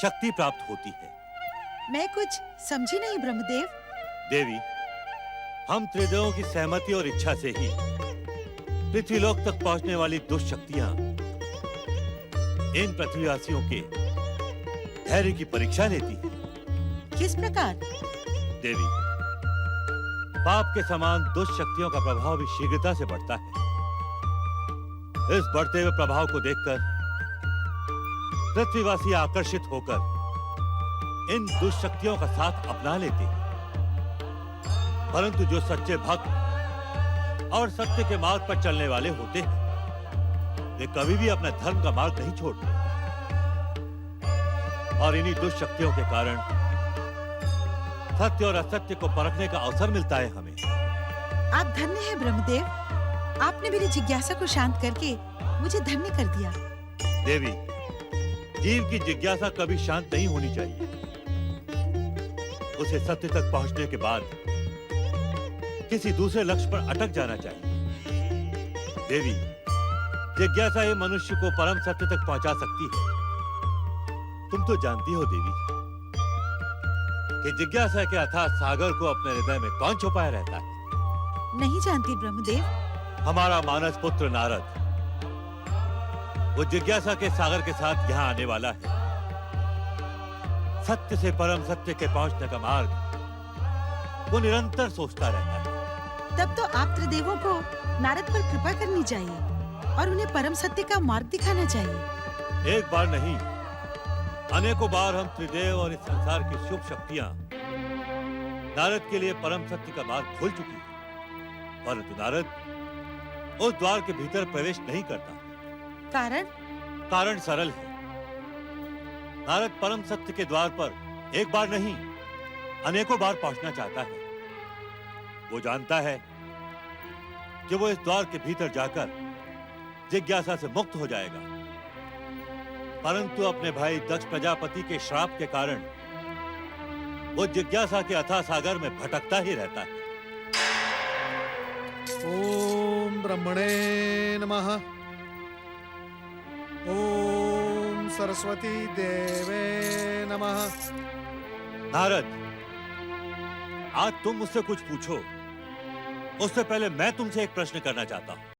शक्ति प्राप्त होती है। मैं कुछ समझी नहीं ब्रह्मदेव। देवी, हम त्रिदेवों की सहमति और इच्छा से ही पृथ्वीलोक तक पहुंचने वाली दुष्ट शक्तियां इन पृथ्वीवासियों के धैर्य की परीक्षा लेती हैं। किस प्रकार? देवी, पाप के समान दुष्ट शक्तियों का प्रभाव भी शीघ्रता से बढ़ता है। इस बढ़ते हुए प्रभाव को देखकर पृथ्वीवासी आकर्षित होकर इन दुष्ट शक्तियों का साथ अपना लेते हैं। परंतु जो सच्चे भक्त और सत्य के मार्ग पर चलने वाले होते हैं, वे कभी भी अपना धर्म का मार्ग नहीं छोड़ते। और इन्हीं दुष्ट शक्तियों के कारण सत्य और असत्य को परखने का अवसर मिलता है हमें। आप धन्य हैं ब्रह्मदेव। आपने मेरी जिज्ञासा को शांत करके मुझे धन्य कर दिया। देवी, जीव की जिज्ञासा कभी शांत नहीं होनी चाहिए। उसे सत्य तक पहुंचने के बाद किसी दूसरे लक्ष्य पर अटक जाना चाहिए। देवी, जिज्ञासा ही मनुष्य को परम सत्य तक पहुंचा सकती है। तुम तो जानती हो देवी कि जिज्ञासा के अथाह सागर को अपने हृदय में कौन छुपाए रहता है? नहीं जानती ब्रह्मदेव। हमारा मानस पुत्र नारद वो जिज्ञासा के सागर के साथ यहाँ आने वाला है। सत्य से परम सत्य के पहुंचने का मार्ग वो निरंतर सोचता रहता है। तब तो आप त्रिदेवों को नारद पर कृपा करनी चाहिए और उन्हें परम सत्य का मार्ग दिखाना चाहिए। एक बार नहीं, अनेकों बार हम त्रिदेव और इस संसार की शुभ शक्तियां नारद के लिए परम सत्य का द्वार खोल चुकी है, परंतु नारद उस द्वार के भीतर प्रवेश नहीं करता। कारण? कारण सरल है। नारद परम सत्य के द्वार पर एक बार नहीं, अनेकों बार पहुंचना चाहता है। वो जानता है कि वो इस द्वार के भीतर जाकर जिज्ञासा से मुक्त हो जाएगा, परंतु अपने भाई दक्ष प्रजापति के श्राप के कारण वो जिज्ञासा के अथाह सागर में भटकता ही रहता है। ओम ब्रह्मणे नमः। ओम सरस्वती देवे नमः। नारद, आज तुम मुझसे कुछ पूछो, उससे पहले मैं तुमसे एक प्रश्न करना चाहता हूं।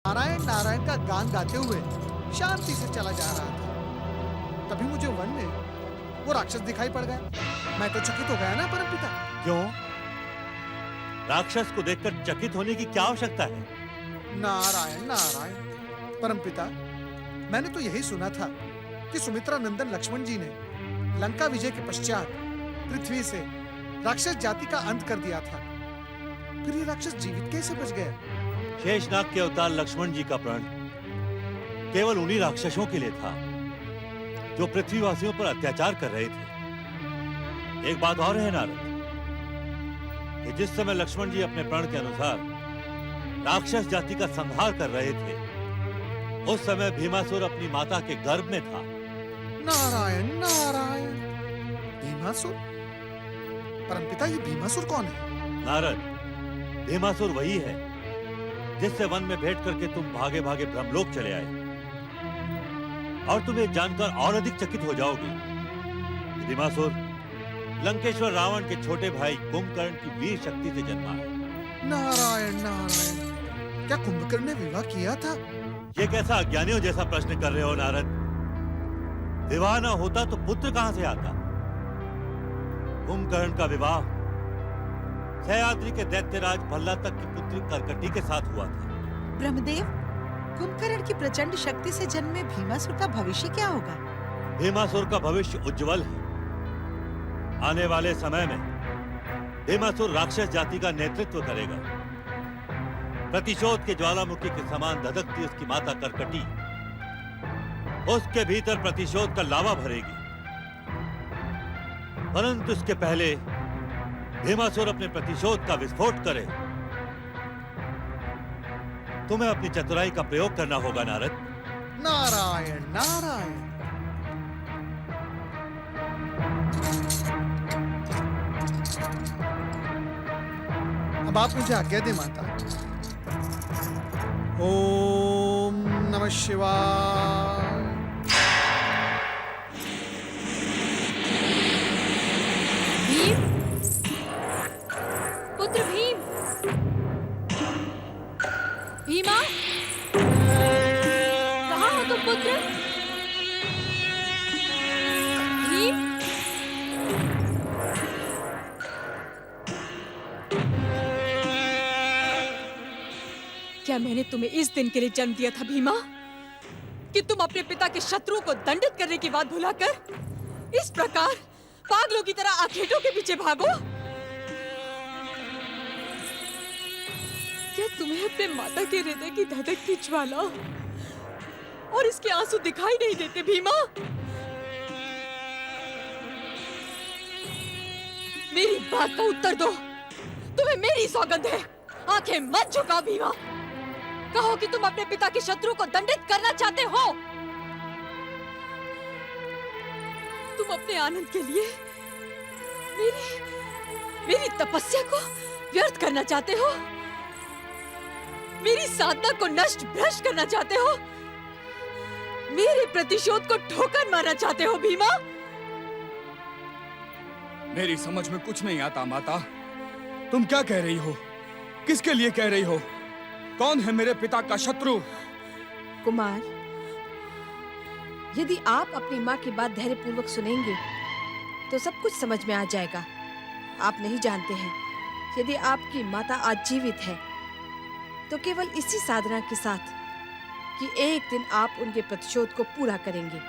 नारायण नारायण का गान गाते हुए शांति से चला जा रहा था। तभी मुझे वन में वो राक्षस दिखाई पड़ गया। मैं तो चकित हो गया ना परमपिता। क्यों? राक्षस को देखकर चकित होने की क्या आवश्यकता है? नारायण नारायण परमपिता, मैंने तो यही सुना था कि सुमित्रा नंदन लक्ष्मण जी ने लंका विजय के पश्चात पृथ्वी से राक्षस जाति का अंत कर दिया था। फिर ये राक्षस जीवित कैसे बच गया? शेषनाग के अवतार लक्ष्मण जी का प्रण केवल उन्हीं राक्षसों के लिए था जो पृथ्वीवासियों पर अत्याचार कर रहे थे। एक बात और है नारद, कि जिस समय लक्ष्मण जी अपने प्रण के अनुसार राक्षस जाति का संहार कर रहे थे, उस समय भीमासुर अपनी माता के गर्भ में था। नारायण नारायण। भीमासुर? परमपिता, ये भीमासुर कौन है? नारद, भीमासुर वही है जिससे वन में भेंट करके तुम भागे भागे ब्रह्मलोक चले आए। और तुम ये जानकर और अधिक चकित हो जाओगे कि भीमासुर लंकेश्वर रावण के छोटे भाई कुंभकर्ण की वीर शक्ति से जन्मा है। नारायण नारायण। क्या कुंभकर्ण ने विवाह किया था? ये कैसा अज्ञानियों जैसा प्रश्न कर रहे हो नारद? विवाह न होता तो पुत्र कहां से आता? कुंभकर्ण का विवाह सह्याद्री के दैत्यराज भल्लातक की पुत्री करकटी के साथ हुआ था। ब्रह्मदेव, कुंभकर्ण की प्रचंड शक्ति से जन्मे भीमासुर का भविष्य क्या होगा? भीमासुर का भविष्य उज्जवल है। आने वाले समय में भीमासुर राक्षस जाति का नेतृत्व करेगा। प्रतिशोध के ज्वालामुखी के समान धधकती उसकी माता करकटी उसके भीतर प्रतिशोध का लावा भरेगी। परंतु इसके पहले भीमासुर अपने प्रतिशोध का विस्फोट करे। तुम्हें अपनी चतुराई का प्रयोग करना होगा नारद। नारायण नारायण। अब आप मुझे आज्ञा दे माता। ओम नमः शिवाय। भीम, पुत्र भीम, भीमा, कहाँ हो तुम पुत्र? भीम, क्या मैंने तुम्हें इस दिन के लिए जन्म दिया था भीमा, कि तुम अपने पिता के शत्रुओं को दंडित करने की बात भुलाकर इस प्रकार पागलों की तरह आखेटों के पीछे भागो? क्या तुम्हें अपने माता के हृदय की धधकती ज्वाला और इसके आंसू दिखाई नहीं देते भीमा? मेरी बात का उत्तर दो। तुम्हें मेरी सौगंध है, आंखें मत झुकाओ भीमा। कहो कि तुम अपने पिता के शत्रु को दंडित करना चाहते हो। तुम अपने आनंद के लिए मेरी तपस्या को व्यर्थ करना चाहते हो, मेरी साधना को नष्ट भ्रष्ट करना चाहते हो, मेरे प्रतिशोध को ठोकर मारना चाहते हो भीमा। मेरी समझ में कुछ नहीं आता माता। तुम क्या कह रही हो? किसके लिए कह रही हो? कौन है मेरे पिता का शत्रु? कुमार, यदि आप अपनी माँ की बात धैर्यपूर्वक सुनेंगे तो सब कुछ समझ में आ जाएगा। आप नहीं जानते हैं, यदि आपकी माता आज जीवित है तो केवल इसी साधना के साथ कि एक दिन आप उनके प्रतिशोध को पूरा करेंगे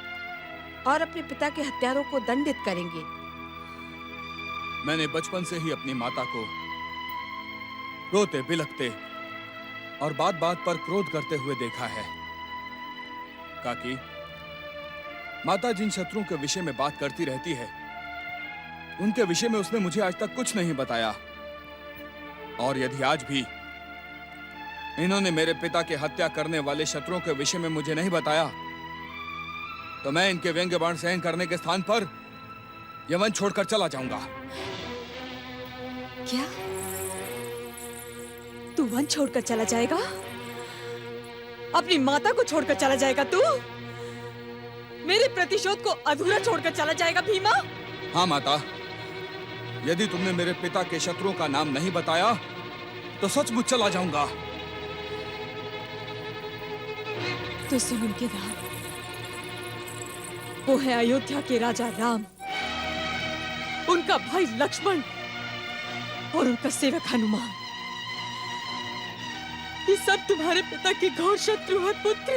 और अपने पिता के हत्यारों को दंडित करेंगे। मैंने बचपन से ही अपनी माता को रोते बिलखते और बात बात पर क्रोध करते हुए देखा है। काकी, माता जिन शत्रुओं के विषय में बात करती रहती है उनके विषय में उसने मुझे आज तक कुछ नहीं बताया। और यदि आज भी इन्होंने मेरे पिता की हत्या करने वाले शत्रुओं के विषय में मुझे नहीं बताया तो मैं इनके व्यंग्य बाण सहन करने के स्थान पर यमन छोड़कर चला जाऊंगा। क्या तू वन छोड़कर चला जाएगा? अपनी माता को छोड़कर चला जाएगा तू? मेरे प्रतिशोध को अधूरा छोड़कर चला जाएगा भीमा? हाँ माता, यदि तुमने मेरे पिता के शत्रुओं का नाम नहीं बताया तो सचमुच चला जाऊंगा। तो सुन उनके नाम। वो है अयोध्या के राजा राम, उनका भाई लक्ष्मण और उनका सेवक हनुमान। ये सब तुम्हारे पिता के घोर शत्रु हैं पुत्र।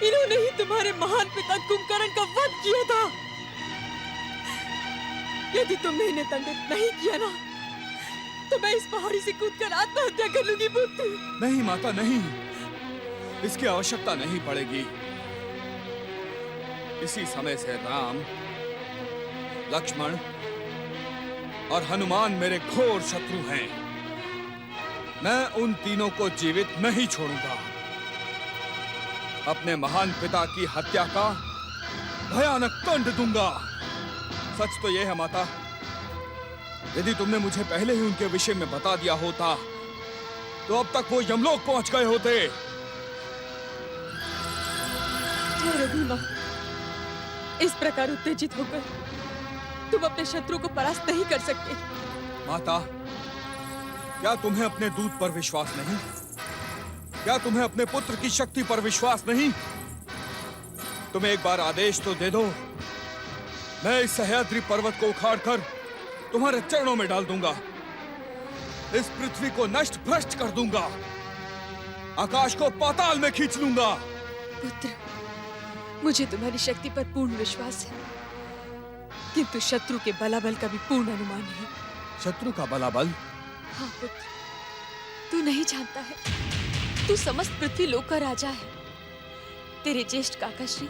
इन्होंने ही तुम्हारे महान पिता कुंभकर्ण का वध किया था। यदि तुमने इन्हें दंडित नहीं किया ना तो मैं इस पहाड़ी से कूदकर आत्महत्या कर लूंगी पुत्र। नहीं माता, नहीं, इसकी आवश्यकता नहीं पड़ेगी। इसी समय से राम, लक्ष्मण और हनुमान मेरे घोर शत्रु हैं। मैं उन तीनों को जीवित नहीं छोड़ूंगा। अपने महान पिता की हत्या का भयानक दंड दूंगा। सच तो यह है माता, यदि तुमने मुझे पहले ही उनके विषय में बता दिया होता तो अब तक वो यमलोक पहुंच गए होते। भीमा, इस प्रकार उत्तेजित होकर तुम अपने शत्रु को परास्त नहीं कर सकते। माता, क्या तुम्हें अपने दूत पर विश्वास नहीं? क्या तुम्हें अपने पुत्र की शक्ति पर विश्वास नहीं? तुम एक बार आदेश तो दे दो, मैं इस सह्याद्री पर्वत को उखाड़कर तुम्हारे चरणों में डाल दूंगा। इस पृथ्वी को नष्ट भ्रष्ट कर दूंगा, आकाश को पाताल में खींच लूंगा। पुत्र, मुझे तुम्हारी शक्ति पर पूर्ण विश्वास है, किंतु शत्रु के बलाबल का भी पूर्ण अनुमान है। शत्रु का बलाबल? हाँ पुत्र, तू नहीं जानता है, तू समस्त पृथ्वी लोक का राजा है। तेरे ज्येष्ठ काका श्री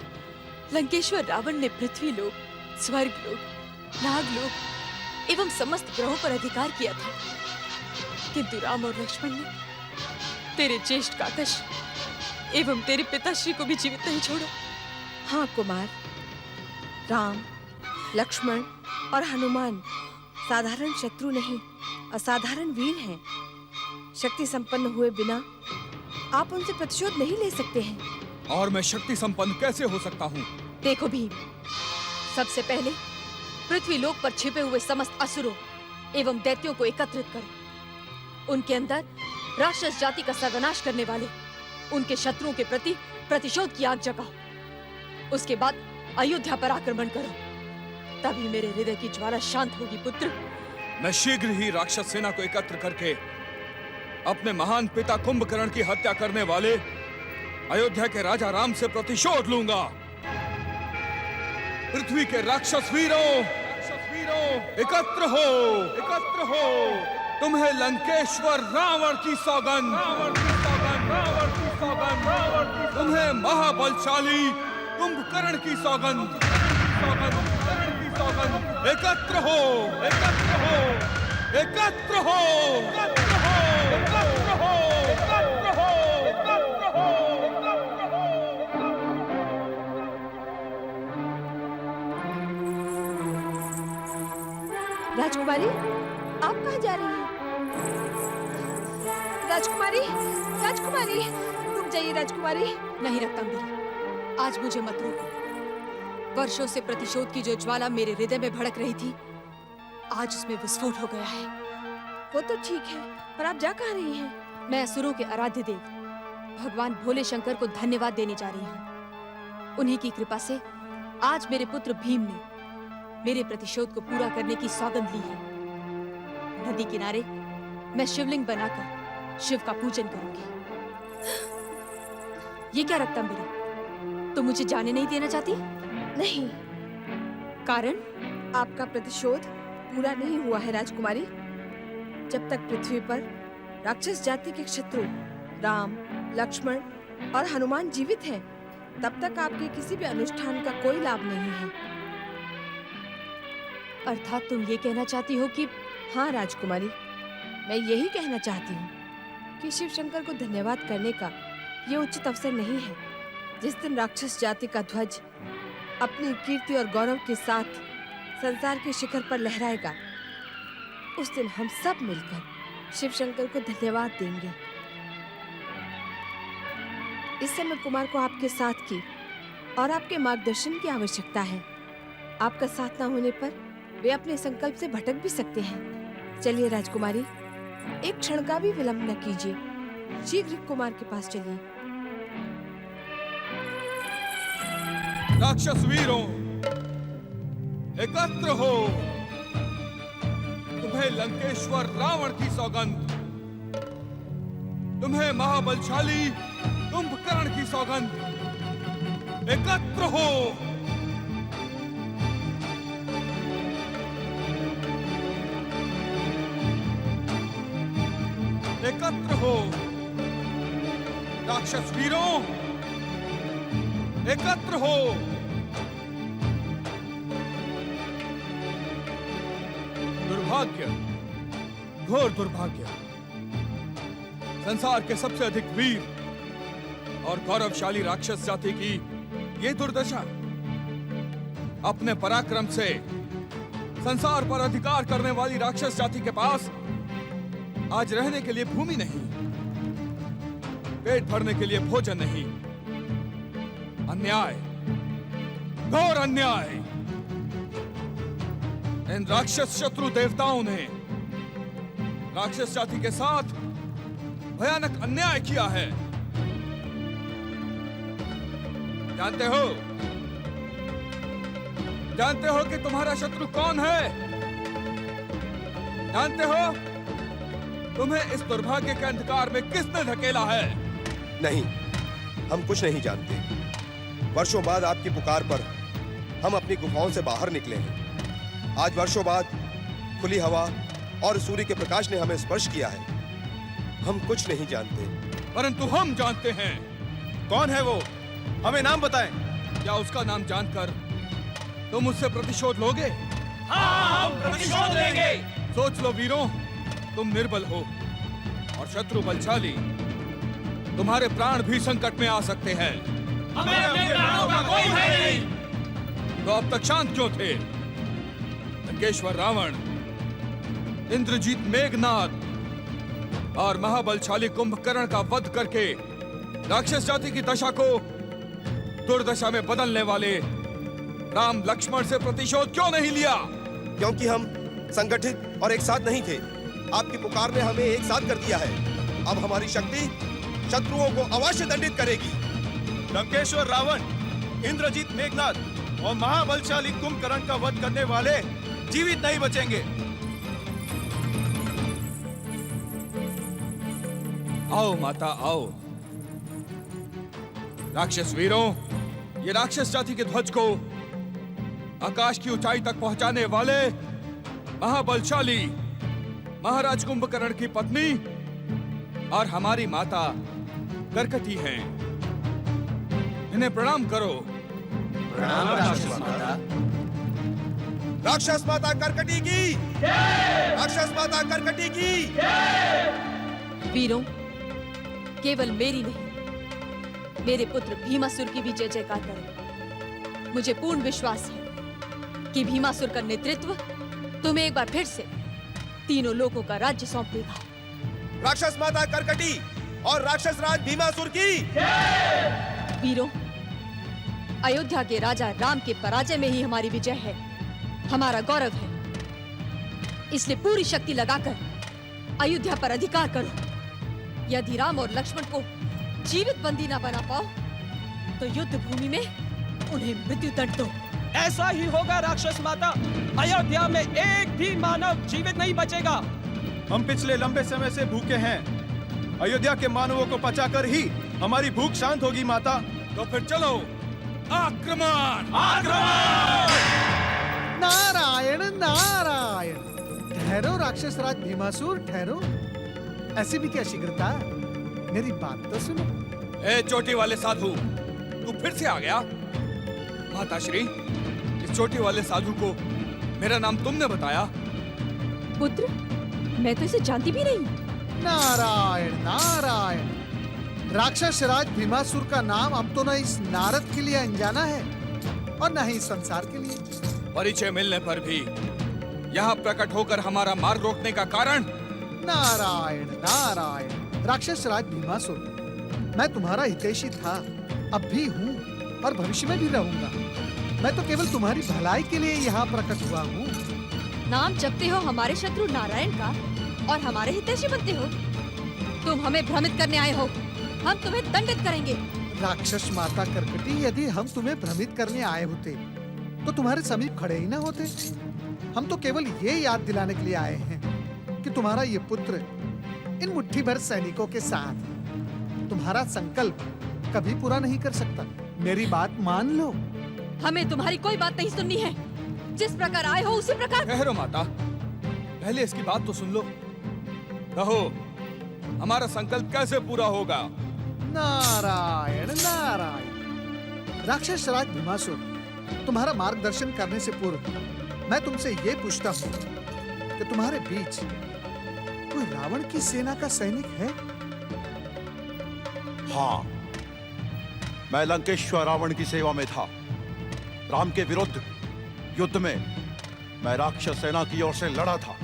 लंकेश्वर रावण ने पृथ्वी लोक, स्वर्ग लोक, नागलोक एवं समस्त ग्रहों पर अधिकार किया था, किंतु राम और लक्ष्मण ने तेरे ज्येष्ठ काका श्री एवं तेरे पिताश्री को भी जीवित नहीं छोड़ा। हाँ कुमार, राम, लक्ष्मण और हनुमान साधारण शत्रु नहीं, असाधारण वीर हैं। शक्ति संपन्न हुए बिना आप उनसे प्रतिशोध नहीं ले सकते हैं। और मैं शक्ति संपन्न कैसे हो सकता हूँ? देखो भीम, सबसे पहले पृथ्वी लोक पर छिपे हुए समस्त असुरों एवं दैत्यों को एकत्रित करो। उनके अंदर राक्षस जाति का सर्वनाश करने वाले उनके शत्रुओं के प्रति प्रतिशोध की आग जगाओ। उसके बाद अयोध्या पर आक्रमण करो, तभी मेरे हृदय की ज्वाला शांत होगी पुत्र। मैं शीघ्र ही राक्षस सेना को एकत्र करके अपने महान पिता कुंभकर्ण की हत्या करने वाले अयोध्या के राजा राम से प्रतिशोध लूंगा। पृथ्वी के राक्षस वीरों, एकत्र हो, एकत्र हो। तुम्हें लंकेश्वर रावण की सौगंध, तुम्हें महाबलशाली कुंभकर्ण की सौगंध, एकत्र हो, एकत्र हो, एकत्र हो, एकत्र हो, एकत्र हो, एकत्र हो, एकत्र हो। राजकुमारी, आप कहाँ जा रही हैं? राजकुमारी, राजकुमारी, रुक जाइए राजकुमारी। नहीं रत्नांगिनी, आज मुझे मत रोको। वर्षों से प्रतिशोध की जो ज्वाला मेरे हृदय में भड़क रही थी, आज उसमें विस्फोट हो गया है। वो तो ठीक है, पर आप जा कहाँ रही हैं? मैं असुरों के आराध्य देव भगवान भोले शंकर को धन्यवाद देने जा रही हूँ। उन्हीं की कृपा से आज मेरे पुत्र भीम ने मेरे प्रतिशोध को पूरा करने की सौगंध ली है। नदी किनारे मैं शिवलिंग बनाकर शिव का पूजन करूंगी। ये क्या रत्नांगिनी, तुम मुझे जाने नहीं देना चाहती? नहीं, कारण? आपका प्रतिशोध पूरा नहीं हुआ है राजकुमारी। जब तक पृथ्वी पर राक्षस जाति के शत्रु राम, लक्ष्मण और हनुमान जीवित हैं, तब तक आपके किसी भी अनुष्ठान का कोई लाभ नहीं है। अर्थात तुम ये कहना चाहती हो कि? हाँ राजकुमारी, मैं यही कहना चाहती हूँ कि शिव शंकर को धन्यवाद करने का ये उचित अवसर नहीं है। जिस दिन राक्षस जाति का ध्वज अपनी कीर्ति और गौरव के साथ संसार के शिखर पर लहराएगा, उस दिन हम सब मिलकर शिव शंकर को धन्यवाद देंगे। इस समय कुमार को आपके साथ की और आपके मार्गदर्शन की आवश्यकता है। आपका साथ न होने पर वे अपने संकल्प से भटक भी सकते हैं। चलिए राजकुमारी, एक क्षण का भी विलंब न कीजिए, शीघ्र कुमार के पास चलिए। राक्षस वीरों, एकत्र हो। तुम्हें लंकेश्वर रावण की सौगंध, तुम्हें महाबलशाली कुंभकर्ण की सौगंध, एकत्र हो। एकत्र हो। राक्षस वीरों, एकत्र हो। दुर्भाग्य, घोर दुर्भाग्य। संसार के सबसे अधिक वीर और गौरवशाली राक्षस जाति की ये दुर्दशा। अपने पराक्रम से संसार पर अधिकार करने वाली राक्षस जाति के पास आज रहने के लिए भूमि नहीं, पेट भरने के लिए भोजन नहीं। अन्याय, घोर अन्याय। इन राक्षस शत्रु देवताओं ने राक्षस जाति के साथ भयानक अन्याय किया है। जानते हो कि तुम्हारा शत्रु कौन है? जानते हो तुम्हें इस दुर्भाग्य के अंधकार में किसने धकेला है? नहीं, हम कुछ नहीं जानते। वर्षों बाद आपकी पुकार पर हम अपनी गुफाओं से बाहर निकले हैं। आज वर्षों बाद खुली हवा और सूर्य के प्रकाश ने हमें स्पर्श किया है। हम कुछ नहीं जानते, परंतु हम जानते हैं। कौन है वो? हमें नाम बताएं। क्या उसका नाम जानकर तुम उससे प्रतिशोध लोगे? हाँ, हम प्रतिशोध लेंगे। सोच लो वीरों, तुम निर्बल हो और शत्रु बलशाली। तुम्हारे प्राण भी संकट में आ सकते हैं। हमें अपने प्राणों का कोई भय नहीं। तो अब तक शांत क्यों थे? लंकेश्वर रावण, इंद्रजीत मेघनाद और महाबलशाली कुंभकर्ण का वध करके राक्षस जाति की दशा को दुर्दशा में बदलने वाले राम लक्ष्मण से प्रतिशोध क्यों नहीं लिया? क्योंकि हम संगठित और एक साथ नहीं थे। आपकी पुकार ने हमें एक साथ कर दिया है। अब हमारी शक्ति शत्रुओं को अवश्य दंडित करेगी। लंकेश्वर रावण, इंद्रजीत मेघनाद और महाबलशाली कुंभकर्ण का वध करने वाले जीवित नहीं बचेंगे। आओ माता, आओ। राक्षस वीरों, ये राक्षस जाति के ध्वज को आकाश की ऊंचाई तक पहुंचाने वाले महाबलशाली महाराज कुंभकर्ण की पत्नी और हमारी माता करकटी हैं। इन्हें प्रणाम करो। राक्षस माता करकटी की, राक्षस माता करकटी की। वीरों, केवल मेरी नहीं, मेरे पुत्र भीमासुर की भी जय जयकार करें। मुझे पूर्ण विश्वास है कि भीमासुर का नेतृत्व तुम्हें एक बार फिर से तीनों लोगों का राज्य सौंप देगा। राक्षस माता करकटी और राक्षस राज भीमासुर की। वीरों, अयोध्या के राजा राम के पराजय में ही हमारी विजय है, हमारा गौरव है। इसलिए पूरी शक्ति लगाकर अयोध्या पर अधिकार करो। यदि राम और लक्ष्मण को जीवित बंदी ना बना पाओ तो युद्ध भूमि में उन्हें मृत्यु दंड दो। ऐसा ही होगा राक्षस माता। अयोध्या में एक भी मानव जीवित नहीं बचेगा। हम पिछले लंबे समय से भूखे हैं। अयोध्या के मानवों को पचाकर ही हमारी भूख शांत होगी माता। तो फिर चलो, आक्रमण! आक्रमण! नारायण नारायण। ठहरो राक्षस राज भीमासुर, ठहरो। ऐसी भी क्या शीघ्रता? मेरी बात तो सुनो। ए चोटी वाले साधु, तू फिर से आ गया? माताश्री, इस चोटी वाले साधु को मेरा नाम तुमने बताया? पुत्र, मैं तो इसे जानती भी नहीं। नारायण नारायण। राक्षस राज भीमासुर का नाम अब तो न इस नारद के लिए अनजाना है और न ही इस संसार के लिए। परिचय मिलने पर भी यहाँ प्रकट होकर हमारा मार्ग रोकने का कारण? नारायण नारायण। राक्षस राज भीमासुर, मैं तुम्हारा हितैषी था, अब भी हूँ और भविष्य में भी रहूंगा। मैं तो केवल तुम्हारी भलाई के लिए यहाँ प्रकट हुआ हूँ। नाम जपते हो हमारे शत्रु नारायण का और हमारे हितैषी बनते हो। तुम हमें भ्रमित करने आए हो, हम तुम्हें दंडित करेंगे। राक्षस माता करकटी, यदि हम तुम्हें भ्रमित करने आए होते तो तुम्हारे समीप खड़े ही ना होते। हम तो केवल ये याद दिलाने के लिए आए हैं कि तुम्हारा ये पुत्र इन मुट्ठी भर सैनिकों के साथ तुम्हारा संकल्प कभी पूरा नहीं कर सकता। मेरी बात मान लो। हमें तुम्हारी कोई बात नहीं सुननी है। जिस प्रकार आए हो उसी प्रकार। ठहरो माता, पहले इसकी बात तो सुन लो। कहो, हमारा संकल्प कैसे पूरा होगा? नारायण नारायण। राक्षस राज भीमासुर, तुम्हारा मार्गदर्शन करने से पूर्व मैं तुमसे ये पूछता हूँ कि तुम्हारे बीच कोई रावण की सेना का सैनिक है? हाँ, मैं लंकेश्वर रावण की सेवा में था। राम के विरुद्ध युद्ध में मैं राक्षस सेना की ओर से लड़ा था,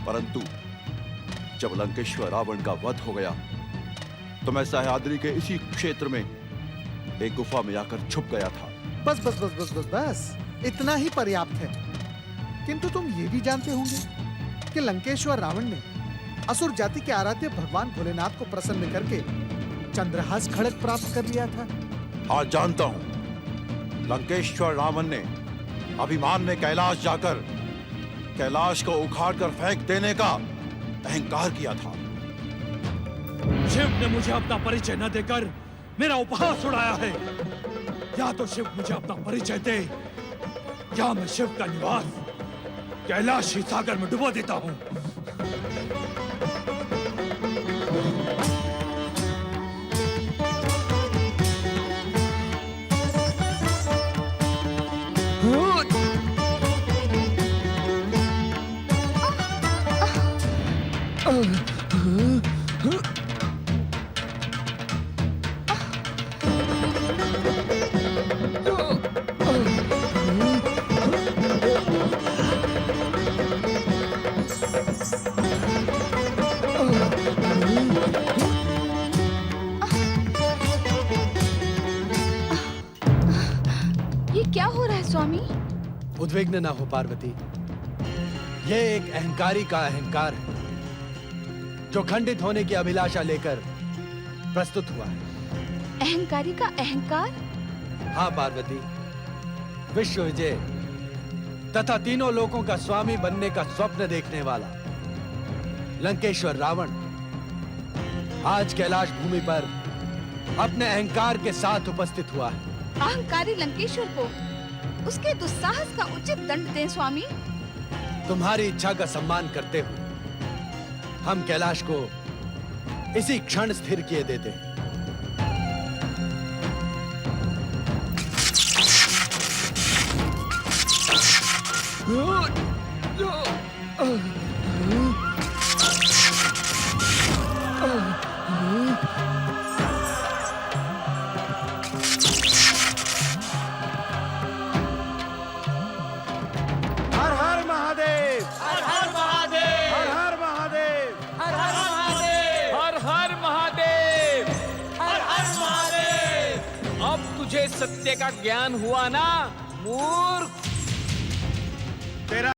परंतु जब लंकेश्वर रावण का वध हो गया तो मैं सह्याद्री के इसी क्षेत्र में एक गुफा में आकर छुप गया था। बस बस बस बस बस बस, इतना ही पर्याप्त है। किंतु तुम ये भी जानते होंगे कि लंकेश्वर रावण ने असुर जाति के आराध्य भगवान भोलेनाथ को प्रसन्न करके चंद्रहास खड़ग प्राप्त कर लिया था। हाँ, जानता हूं। लंकेश्वर रावण ने अभिमान में कैलाश जाकर कैलाश को उखाड़ कर फेंक देने का अहंकार किया था। शिव ने मुझे अपना परिचय न देकर मेरा उपहास उड़ाया है। या तो शिव मुझे अपना परिचय दे या मैं शिव का निवास कैलाश ही सागर में डुबो देता हूँ। ये क्या हो रहा है स्वामी? उद्विग्न ना हो पार्वती, यह एक अहंकारी का अहंकार है जो खंडित होने की अभिलाषा लेकर प्रस्तुत हुआ है। अहंकारी का अहंकार? हाँ पार्वती, विश्व विजय तथा तीनों लोकों का स्वामी बनने का स्वप्न देखने वाला लंकेश्वर रावण आज कैलाश भूमि पर अपने अहंकार के साथ उपस्थित हुआ है। अहंकारी लंकेश्वर को उसके दुस्साहस का उचित दंड दें स्वामी। तुम्हारी इच्छा का सम्मान करते हुए हम कैलाश को इसी क्षण स्थिर किए देते हैं। हर हर महादेव, हर हर महादेव, हर हर महादेव, हर हर महादेव, हर हर महादेव, हर हर महादेव। अब तुझे सत्य का ज्ञान हुआ ना मूर्ख। तेरा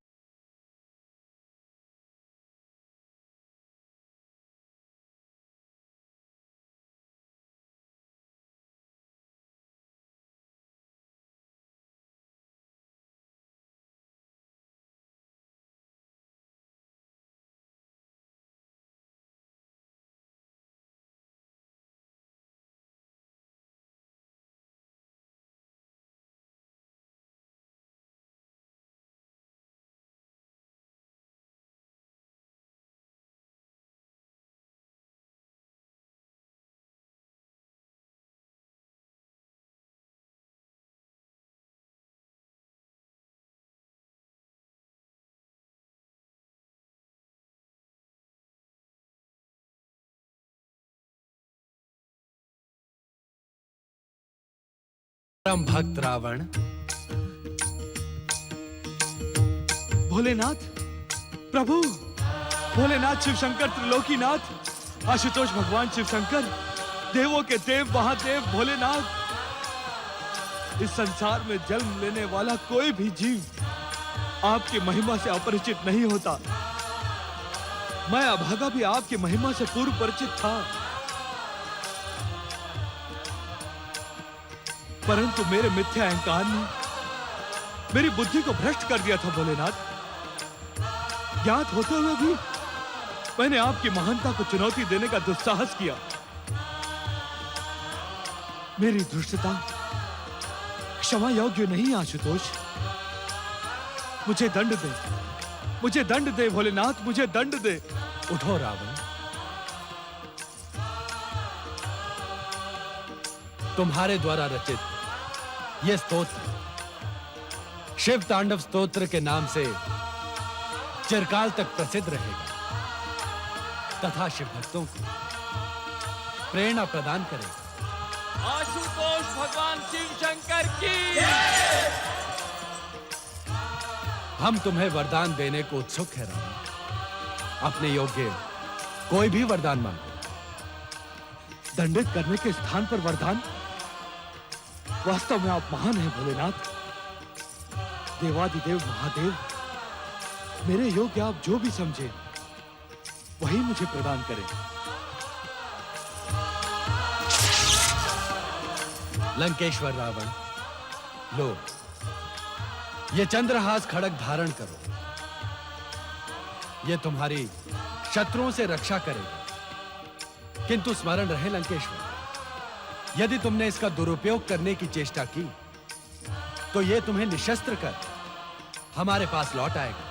परम भक्त रावण, भोलेनाथ, प्रभु, भोलेनाथ, शिव शंकर, त्रिलोकीनाथ, आशुतोष भगवान शिव शंकर, देवों के देव महादेव भोलेनाथ। इस संसार में जन्म लेने वाला कोई भी जीव आपकी महिमा से अपरिचित नहीं होता। मैं अभागा भी आपकी महिमा से पूर्व परिचित था, परंतु मेरे मिथ्या अहंकार ने मेरी बुद्धि को भ्रष्ट कर दिया था भोलेनाथ। ज्ञात होते हुए भी मैंने आपकी महानता को चुनौती देने का दुस्साहस किया। मेरी दुष्टता क्षमा योग्य नहीं आशुतोष। मुझे दंड दे, मुझे दंड दे भोलेनाथ, मुझे दंड दे। उठो रावण, तुम्हारे द्वारा रचित यह स्तोत्र शिव तांडव स्तोत्र के नाम से चिरकाल तक प्रसिद्ध रहेगा तथा शिव भक्तों को प्रेरणा प्रदान करेगा। आशुतोष भगवान शिव शंकर की। हम तुम्हें वरदान देने को उत्सुक है रावण। अपने योग्य कोई भी वरदान मांगो। दंडित करने के स्थान पर वरदान? वास्तव में आप महान हैं भोलेनाथ, देवादिदेव महादेव। मेरे योग्य आप जो भी समझे वही मुझे प्रदान करें। लंकेश्वर रावण, लो ये चंद्रहास खड़ग धारण करो। ये तुम्हारी शत्रुओं से रक्षा करेगा। किंतु स्मरण रहे लंकेश्वर, यदि तुमने इसका दुरुपयोग करने की चेष्टा की तो यह तुम्हें निशस्त्र कर हमारे पास लौट आएगा।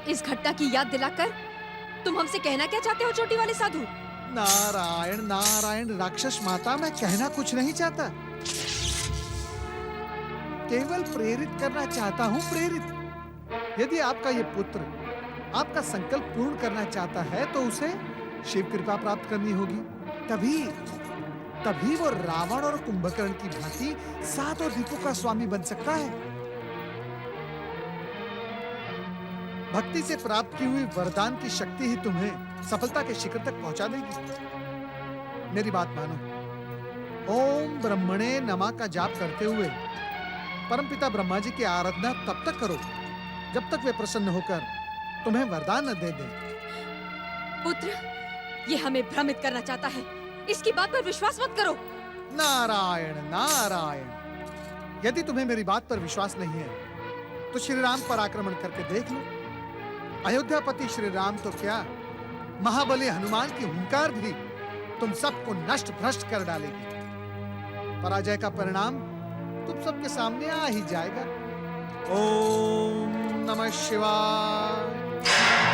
इस घटना की याद दिलाकर तुम हमसे कहना क्या चाहते हो चोटी वाले साधु? नारायण नारायण राक्षस माता, मैं कहना कुछ नहीं चाहता, केवल प्रेरित करना चाहता हूं, प्रेरित। यदि आपका ये पुत्र आपका संकल्प पूर्ण करना चाहता है तो उसे शिव कृपा प्राप्त करनी होगी। तभी वो रावण और कुंभकर्ण की भांति सातों द्वीपों का स्वामी बन सकता है। भक्ति से प्राप्त की हुई वरदान की शक्ति ही तुम्हें सफलता के शिखर तक पहुंचा देगी। मेरी बात मानो, ओम ब्रह्मणे नमः का जाप करते हुए परमपिता ब्रह्मा जी की आराधना तब तक करो जब तक वे प्रसन्न होकर तुम्हें वरदान न दे दें। पुत्र, ये हमें भ्रमित करना चाहता है, इसकी बात पर विश्वास मत करो। नारायण नारायण, यदि तुम्हें मेरी बात पर विश्वास नहीं है तो श्री राम पर आक्रमण करके देख लो। अयोध्यापति श्री राम तो क्या, महाबली हनुमान की हुंकार भी तुम सबको नष्ट भ्रष्ट कर डालेगी। पराजय का परिणाम तुम सबके सामने आ ही जाएगा। ओम नमः शिवाय।